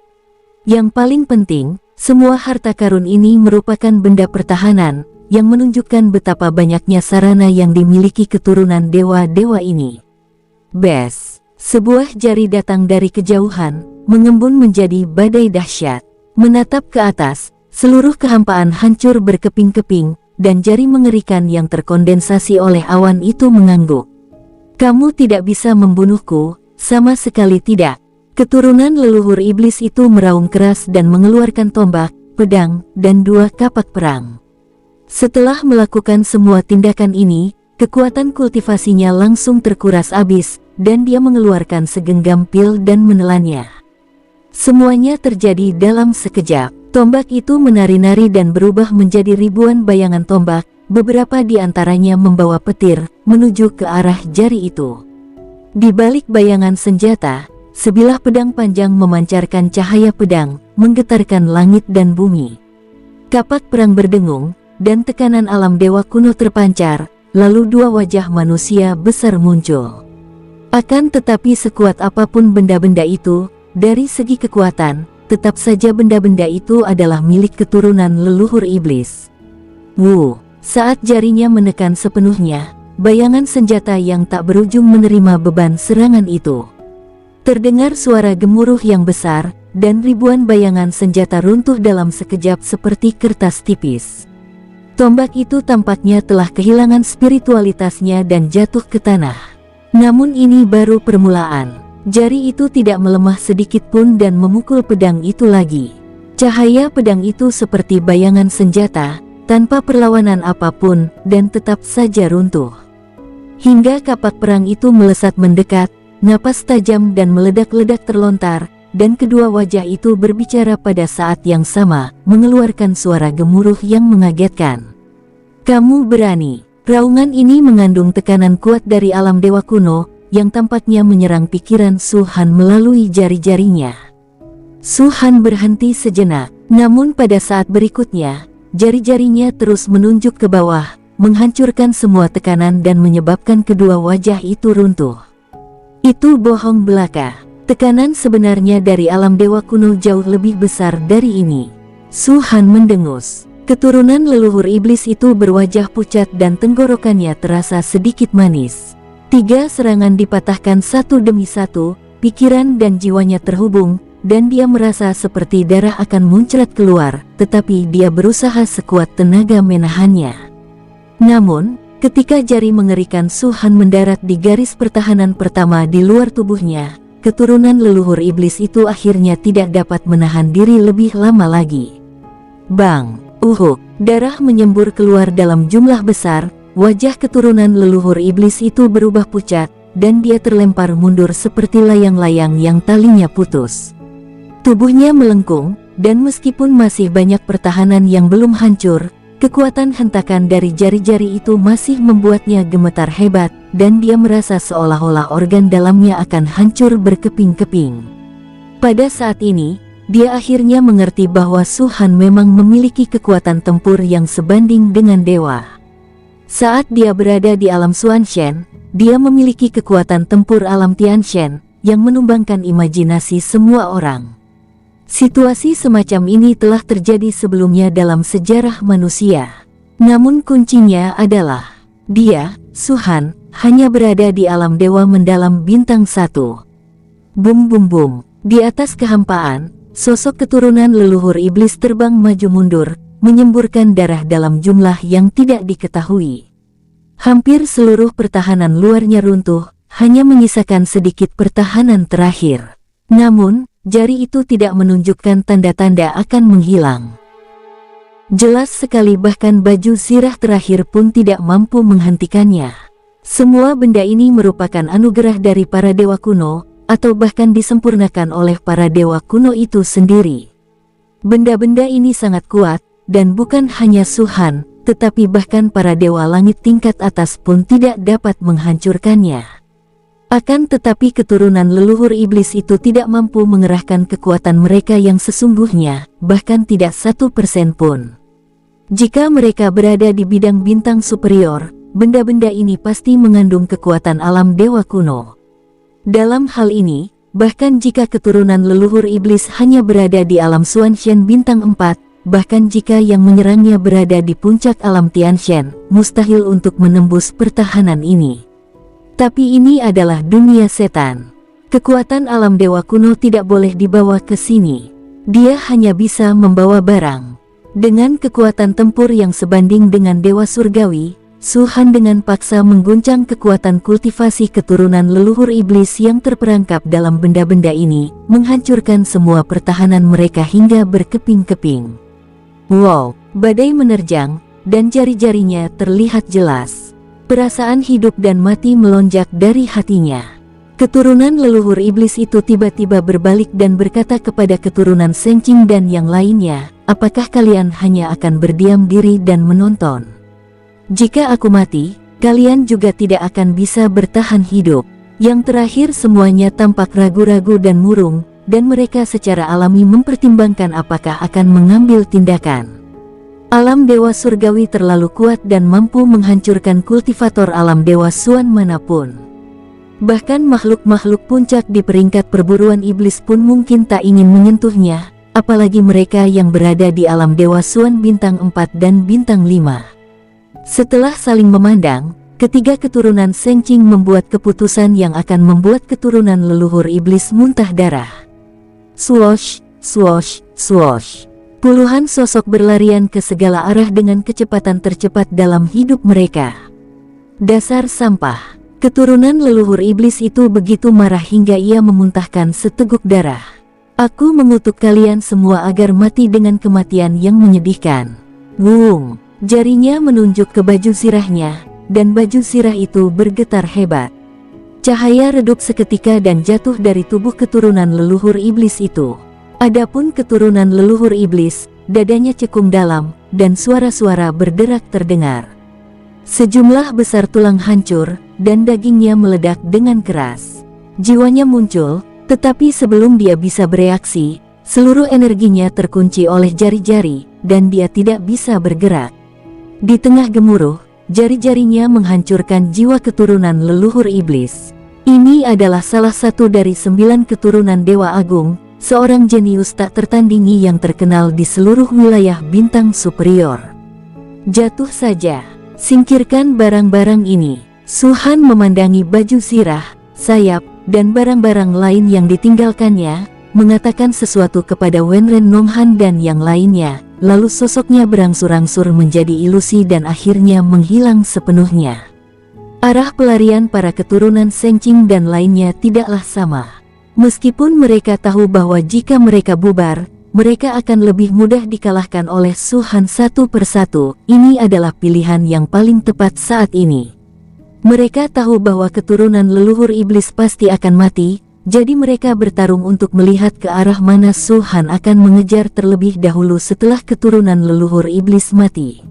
Yang paling penting, semua harta karun ini merupakan benda pertahanan, yang menunjukkan betapa banyaknya sarana yang dimiliki keturunan dewa-dewa ini. Bes. Sebuah jari datang dari kejauhan, mengembun menjadi badai dahsyat. Menatap ke atas, seluruh kehampaan hancur berkeping-keping, dan jari mengerikan yang terkondensasi oleh awan itu mengangguk. Kamu tidak bisa membunuhku, sama sekali tidak. Keturunan leluhur iblis itu meraung keras dan mengeluarkan tombak, pedang, dan 2 kapak perang. Setelah melakukan semua tindakan ini, kekuatan kultivasinya langsung terkuras habis, dan dia mengeluarkan segenggam pil dan menelannya. Semuanya terjadi dalam sekejap. Tombak itu menari-nari dan berubah menjadi ribuan bayangan tombak, beberapa di antaranya membawa petir, menuju ke arah jari itu. Di balik bayangan senjata, sebilah pedang panjang memancarkan cahaya pedang, menggetarkan langit dan bumi. Kapak perang berdengung, dan tekanan alam dewa kuno terpancar, lalu 2 wajah manusia besar muncul. Akan tetapi sekuat apapun benda-benda itu, dari segi kekuatan, tetap saja benda-benda itu adalah milik keturunan leluhur iblis. Saat jarinya menekan sepenuhnya, bayangan senjata yang tak berujung menerima beban serangan itu. Terdengar suara gemuruh yang besar, dan ribuan bayangan senjata runtuh dalam sekejap seperti kertas tipis. Tombak itu tampaknya telah kehilangan spiritualitasnya dan jatuh ke tanah. Namun ini baru permulaan. Jari itu tidak melemah sedikit pun dan memukul pedang itu lagi. Cahaya pedang itu seperti bayangan senjata, tanpa perlawanan apapun, dan tetap saja runtuh. Hingga kapak perang itu melesat mendekat, napas tajam dan meledak-ledak terlontar, dan kedua wajah itu berbicara pada saat yang sama, mengeluarkan suara gemuruh yang mengagetkan. Kamu berani. Raungan ini mengandung tekanan kuat dari alam dewa kuno, yang tampaknya menyerang pikiran Su-Han melalui jari-jarinya. Su-Han berhenti sejenak, namun pada saat berikutnya, jari-jarinya terus menunjuk ke bawah, menghancurkan semua tekanan dan menyebabkan kedua wajah itu runtuh. Itu bohong belaka. Tekanan sebenarnya dari alam dewa kuno jauh lebih besar dari ini. Su Han mendengus. Keturunan leluhur iblis itu berwajah pucat dan tenggorokannya terasa sedikit manis. 3 serangan dipatahkan satu demi satu, pikiran dan jiwanya terhubung, dan dia merasa seperti darah akan muncrat keluar, tetapi dia berusaha sekuat tenaga menahannya. Namun, ketika jari mengerikan Su Han mendarat di garis pertahanan pertama di luar tubuhnya, keturunan leluhur iblis itu akhirnya tidak dapat menahan diri lebih lama lagi. Bang! Uhuk! Darah menyembur keluar dalam jumlah besar, wajah keturunan leluhur iblis itu berubah pucat, dan dia terlempar mundur seperti layang-layang yang talinya putus. Tubuhnya melengkung, dan meskipun masih banyak pertahanan yang belum hancur, kekuatan hentakan dari jari-jari itu masih membuatnya gemetar hebat, dan dia merasa seolah-olah organ dalamnya akan hancur berkeping-keping. Pada saat ini, dia akhirnya mengerti bahwa Su Han memang memiliki kekuatan tempur yang sebanding dengan dewa. Saat dia berada di alam Xuanshen, dia memiliki kekuatan tempur alam Tianshen, yang menumbangkan imajinasi semua orang. Situasi semacam ini telah terjadi sebelumnya dalam sejarah manusia. Namun kuncinya adalah, dia, Su Han, hanya berada di alam dewa mendalam bintang 1. Bum bum bum. Di atas kehampaan, sosok keturunan leluhur iblis terbang maju mundur, menyemburkan darah dalam jumlah yang tidak diketahui. Hampir seluruh pertahanan luarnya runtuh, hanya menyisakan sedikit pertahanan terakhir. Namun, jari itu tidak menunjukkan tanda-tanda akan menghilang. Jelas sekali, bahkan baju zirah terakhir pun tidak mampu menghentikannya. Semua benda ini merupakan anugerah dari para dewa kuno, atau bahkan disempurnakan oleh para dewa kuno itu sendiri. Benda-benda ini sangat kuat, dan bukan hanya Su Han, tetapi bahkan para dewa langit tingkat atas pun tidak dapat menghancurkannya. Akan tetapi keturunan leluhur iblis itu tidak mampu mengerahkan kekuatan mereka yang sesungguhnya, bahkan tidak 1% pun. Jika mereka berada di bidang bintang superior, benda-benda ini pasti mengandung kekuatan alam dewa kuno. Dalam hal ini, bahkan jika keturunan leluhur iblis hanya berada di alam Xuanshen bintang 4, bahkan jika yang menyerangnya berada di puncak alam Tianshen, mustahil untuk menembus pertahanan ini. Tapi ini adalah dunia setan. Kekuatan alam dewa kuno tidak boleh dibawa ke sini. Dia hanya bisa membawa barang. Dengan kekuatan tempur yang sebanding dengan dewa surgawi, Su Han dengan paksa mengguncang kekuatan kultivasi keturunan leluhur iblis yang terperangkap dalam benda-benda ini, menghancurkan semua pertahanan mereka hingga berkeping-keping. Wow! Badai menerjang, dan jari-jarinya terlihat jelas. Perasaan hidup dan mati melonjak dari hatinya. Keturunan leluhur iblis itu tiba-tiba berbalik dan berkata kepada keturunan Senqing dan yang lainnya, apakah kalian hanya akan berdiam diri dan menonton? Jika aku mati, kalian juga tidak akan bisa bertahan hidup. Yang terakhir semuanya tampak ragu-ragu dan murung, dan mereka secara alami mempertimbangkan apakah akan mengambil tindakan. Alam dewa surgawi terlalu kuat dan mampu menghancurkan kultivator alam dewa Xuan manapun. Bahkan makhluk-makhluk puncak di peringkat perburuan iblis pun mungkin tak ingin menyentuhnya, apalagi mereka yang berada di alam dewa Xuan bintang 4 dan bintang 5. Setelah saling memandang, ketiga keturunan Senqing membuat keputusan yang akan membuat keturunan leluhur iblis muntah darah. Swoosh, swoosh, swoosh. Puluhan sosok berlarian ke segala arah dengan kecepatan tercepat dalam hidup mereka. Dasar sampah. Keturunan leluhur iblis itu begitu marah hingga ia memuntahkan seteguk darah. Aku mengutuk kalian semua agar mati dengan kematian yang menyedihkan. Wung! Jarinya menunjuk ke baju sirahnya, dan baju sirah itu bergetar hebat. Cahaya redup seketika dan jatuh dari tubuh keturunan leluhur iblis itu. Adapun keturunan leluhur iblis, dadanya cekung dalam, dan suara-suara berderak terdengar. Sejumlah besar tulang hancur, dan dagingnya meledak dengan keras. Jiwanya muncul, tetapi sebelum dia bisa bereaksi, seluruh energinya terkunci oleh jari-jari, dan dia tidak bisa bergerak. Di tengah gemuruh, jari-jarinya menghancurkan jiwa keturunan leluhur iblis. Ini adalah salah satu dari 9 keturunan Dewa Agung, seorang jenius tak tertandingi yang terkenal di seluruh wilayah bintang superior. Jatuh saja, singkirkan barang-barang ini. Su Han memandangi baju zirah, sayap, dan barang-barang lain yang ditinggalkannya, mengatakan sesuatu kepada Wenren Nonghan dan yang lainnya, lalu sosoknya berangsur-angsur menjadi ilusi dan akhirnya menghilang sepenuhnya. Arah pelarian para keturunan Sengqing dan lainnya tidaklah sama. Meskipun mereka tahu bahwa jika mereka bubar, mereka akan lebih mudah dikalahkan oleh Su Han satu persatu, ini adalah pilihan yang paling tepat saat ini. Mereka tahu bahwa keturunan leluhur iblis pasti akan mati, jadi mereka bertarung untuk melihat ke arah mana Su Han akan mengejar terlebih dahulu setelah keturunan leluhur iblis mati.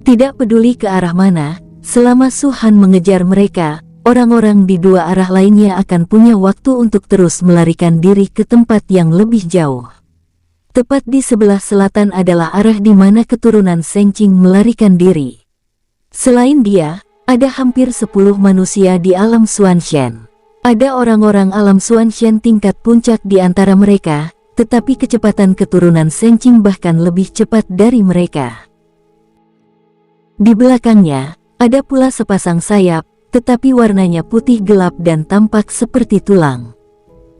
Tidak peduli ke arah mana, selama Su Han mengejar mereka, orang-orang di dua arah lainnya akan punya waktu untuk terus melarikan diri ke tempat yang lebih jauh. Tepat di sebelah selatan adalah arah di mana keturunan Sengqing melarikan diri. Selain dia, ada hampir 10 manusia di alam Xuanshen. Ada orang-orang alam Xuanshen tingkat puncak di antara mereka, tetapi kecepatan keturunan Sengqing bahkan lebih cepat dari mereka. Di belakangnya, ada pula sepasang sayap, tetapi warnanya putih gelap dan tampak seperti tulang.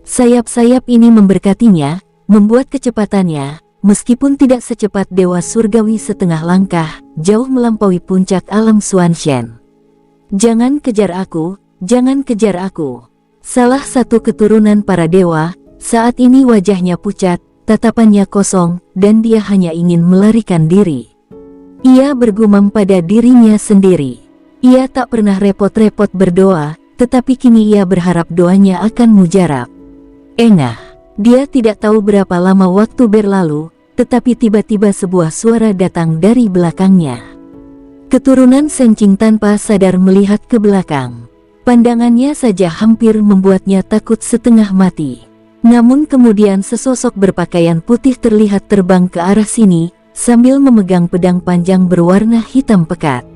Sayap-sayap ini memberkatinya, membuat kecepatannya, meskipun tidak secepat Dewa Surgawi setengah langkah, jauh melampaui puncak alam Xuanshen. Jangan kejar aku, jangan kejar aku. Salah satu keturunan para dewa, saat ini wajahnya pucat, tatapannya kosong, dan dia hanya ingin melarikan diri. Ia bergumam pada dirinya sendiri. Ia tak pernah repot-repot berdoa, tetapi kini ia berharap doanya akan mujarab. Engah, dia tidak tahu berapa lama waktu berlalu, tetapi tiba-tiba sebuah suara datang dari belakangnya. Keturunan Sengqing tanpa sadar melihat ke belakang. Pandangannya saja hampir membuatnya takut setengah mati. Namun kemudian sesosok berpakaian putih terlihat terbang ke arah sini, sambil memegang pedang panjang berwarna hitam pekat.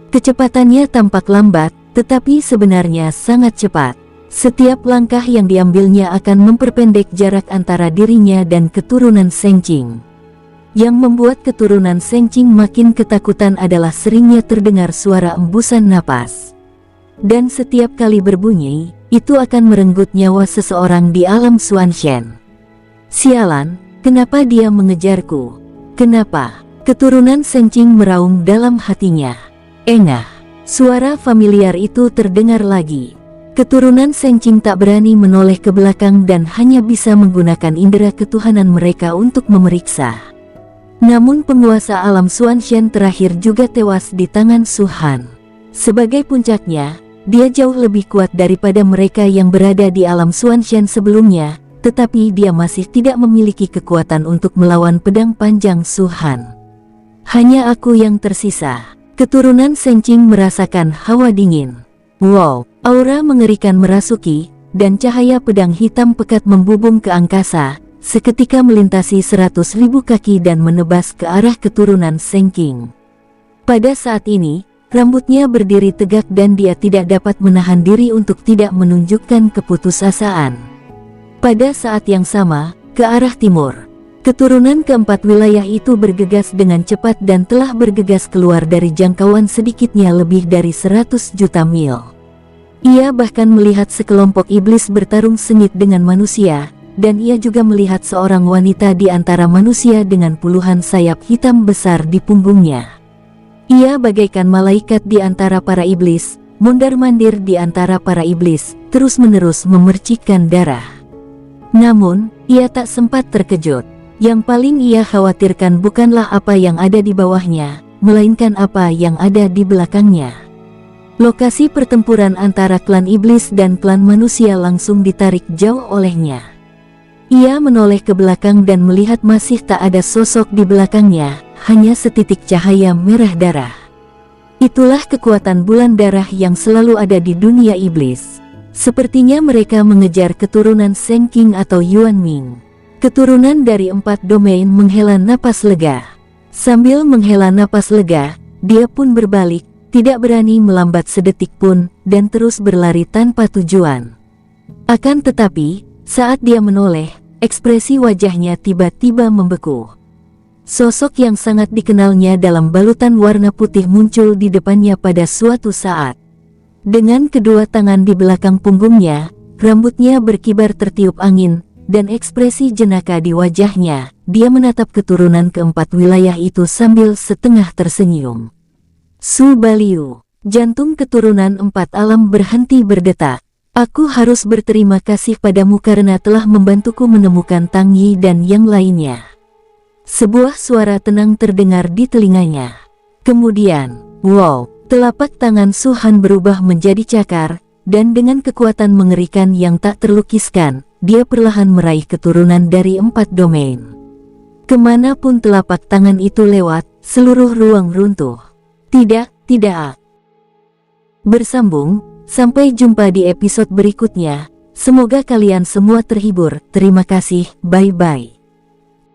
Kecepatannya tampak lambat, tetapi sebenarnya sangat cepat. Setiap langkah yang diambilnya akan memperpendek jarak antara dirinya dan keturunan Sengqing. Yang membuat keturunan Sengqing makin ketakutan adalah seringnya terdengar suara embusan napas. Dan setiap kali berbunyi, itu akan merenggut nyawa seseorang di alam Xuanshen. Sialan, kenapa dia mengejarku? Kenapa? Keturunan Sengqing meraung dalam hatinya. Engah, suara familiar itu terdengar lagi. Keturunan Sengqing tak berani menoleh ke belakang dan hanya bisa menggunakan indera ketuhanan mereka untuk memeriksa. Namun penguasa alam Xuanshen terakhir juga tewas di tangan Su Han. Sebagai puncaknya, dia jauh lebih kuat daripada mereka yang berada di alam Xuanshen sebelumnya, tetapi dia masih tidak memiliki kekuatan untuk melawan pedang panjang Su Han. Hanya aku yang tersisa. Keturunan Sengqing merasakan hawa dingin. Wow, aura mengerikan merasuki, dan cahaya pedang hitam pekat membubung ke angkasa, seketika melintasi 100.000 kaki dan menebas ke arah keturunan Sengqing. Pada saat ini, rambutnya berdiri tegak dan dia tidak dapat menahan diri untuk tidak menunjukkan keputusasaan. Pada saat yang sama, ke arah timur, keturunan keempat wilayah itu bergegas dengan cepat dan telah bergegas keluar dari jangkauan sedikitnya lebih dari 100 juta mil. Ia bahkan melihat sekelompok iblis bertarung sengit dengan manusia, dan ia juga melihat seorang wanita di antara manusia dengan puluhan sayap hitam besar di punggungnya. Ia bagaikan malaikat di antara para iblis, mondar-mandir di antara para iblis, terus-menerus memercikkan darah. Namun, ia tak sempat terkejut. Yang paling ia khawatirkan bukanlah apa yang ada di bawahnya, melainkan apa yang ada di belakangnya. Lokasi pertempuran antara klan iblis dan klan manusia langsung ditarik jauh olehnya. Ia menoleh ke belakang dan melihat masih tak ada sosok di belakangnya, hanya setitik cahaya merah darah. Itulah kekuatan bulan darah yang selalu ada di dunia iblis. Sepertinya mereka mengejar keturunan Sengqing atau Yuanming. Keturunan dari 4 domain menghela napas lega. Sambil menghela napas lega, dia pun berbalik, Tidak berani melambat sedetik pun, dan terus berlari tanpa tujuan. Akan tetapi, saat dia menoleh, ekspresi wajahnya tiba-tiba membeku. Sosok yang sangat dikenalnya dalam balutan warna putih muncul di depannya pada suatu saat. Dengan kedua tangan di belakang punggungnya, rambutnya berkibar tertiup angin, dan ekspresi jenaka di wajahnya, dia menatap keturunan keempat wilayah itu sambil setengah tersenyum. Su Baliu, jantung keturunan empat alam berhenti berdetak. Aku harus berterima kasih padamu karena telah membantuku menemukan Tang Yi dan yang lainnya. Sebuah suara tenang terdengar di telinganya. Kemudian, wow, telapak tangan Su Han berubah menjadi cakar, dan dengan kekuatan mengerikan yang tak terlukiskan, dia perlahan meraih keturunan dari 4 domain. Kemanapun telapak tangan itu lewat, seluruh ruang runtuh. Tidak. Bersambung, sampai jumpa di episode berikutnya. Semoga kalian semua terhibur. Terima kasih, bye-bye.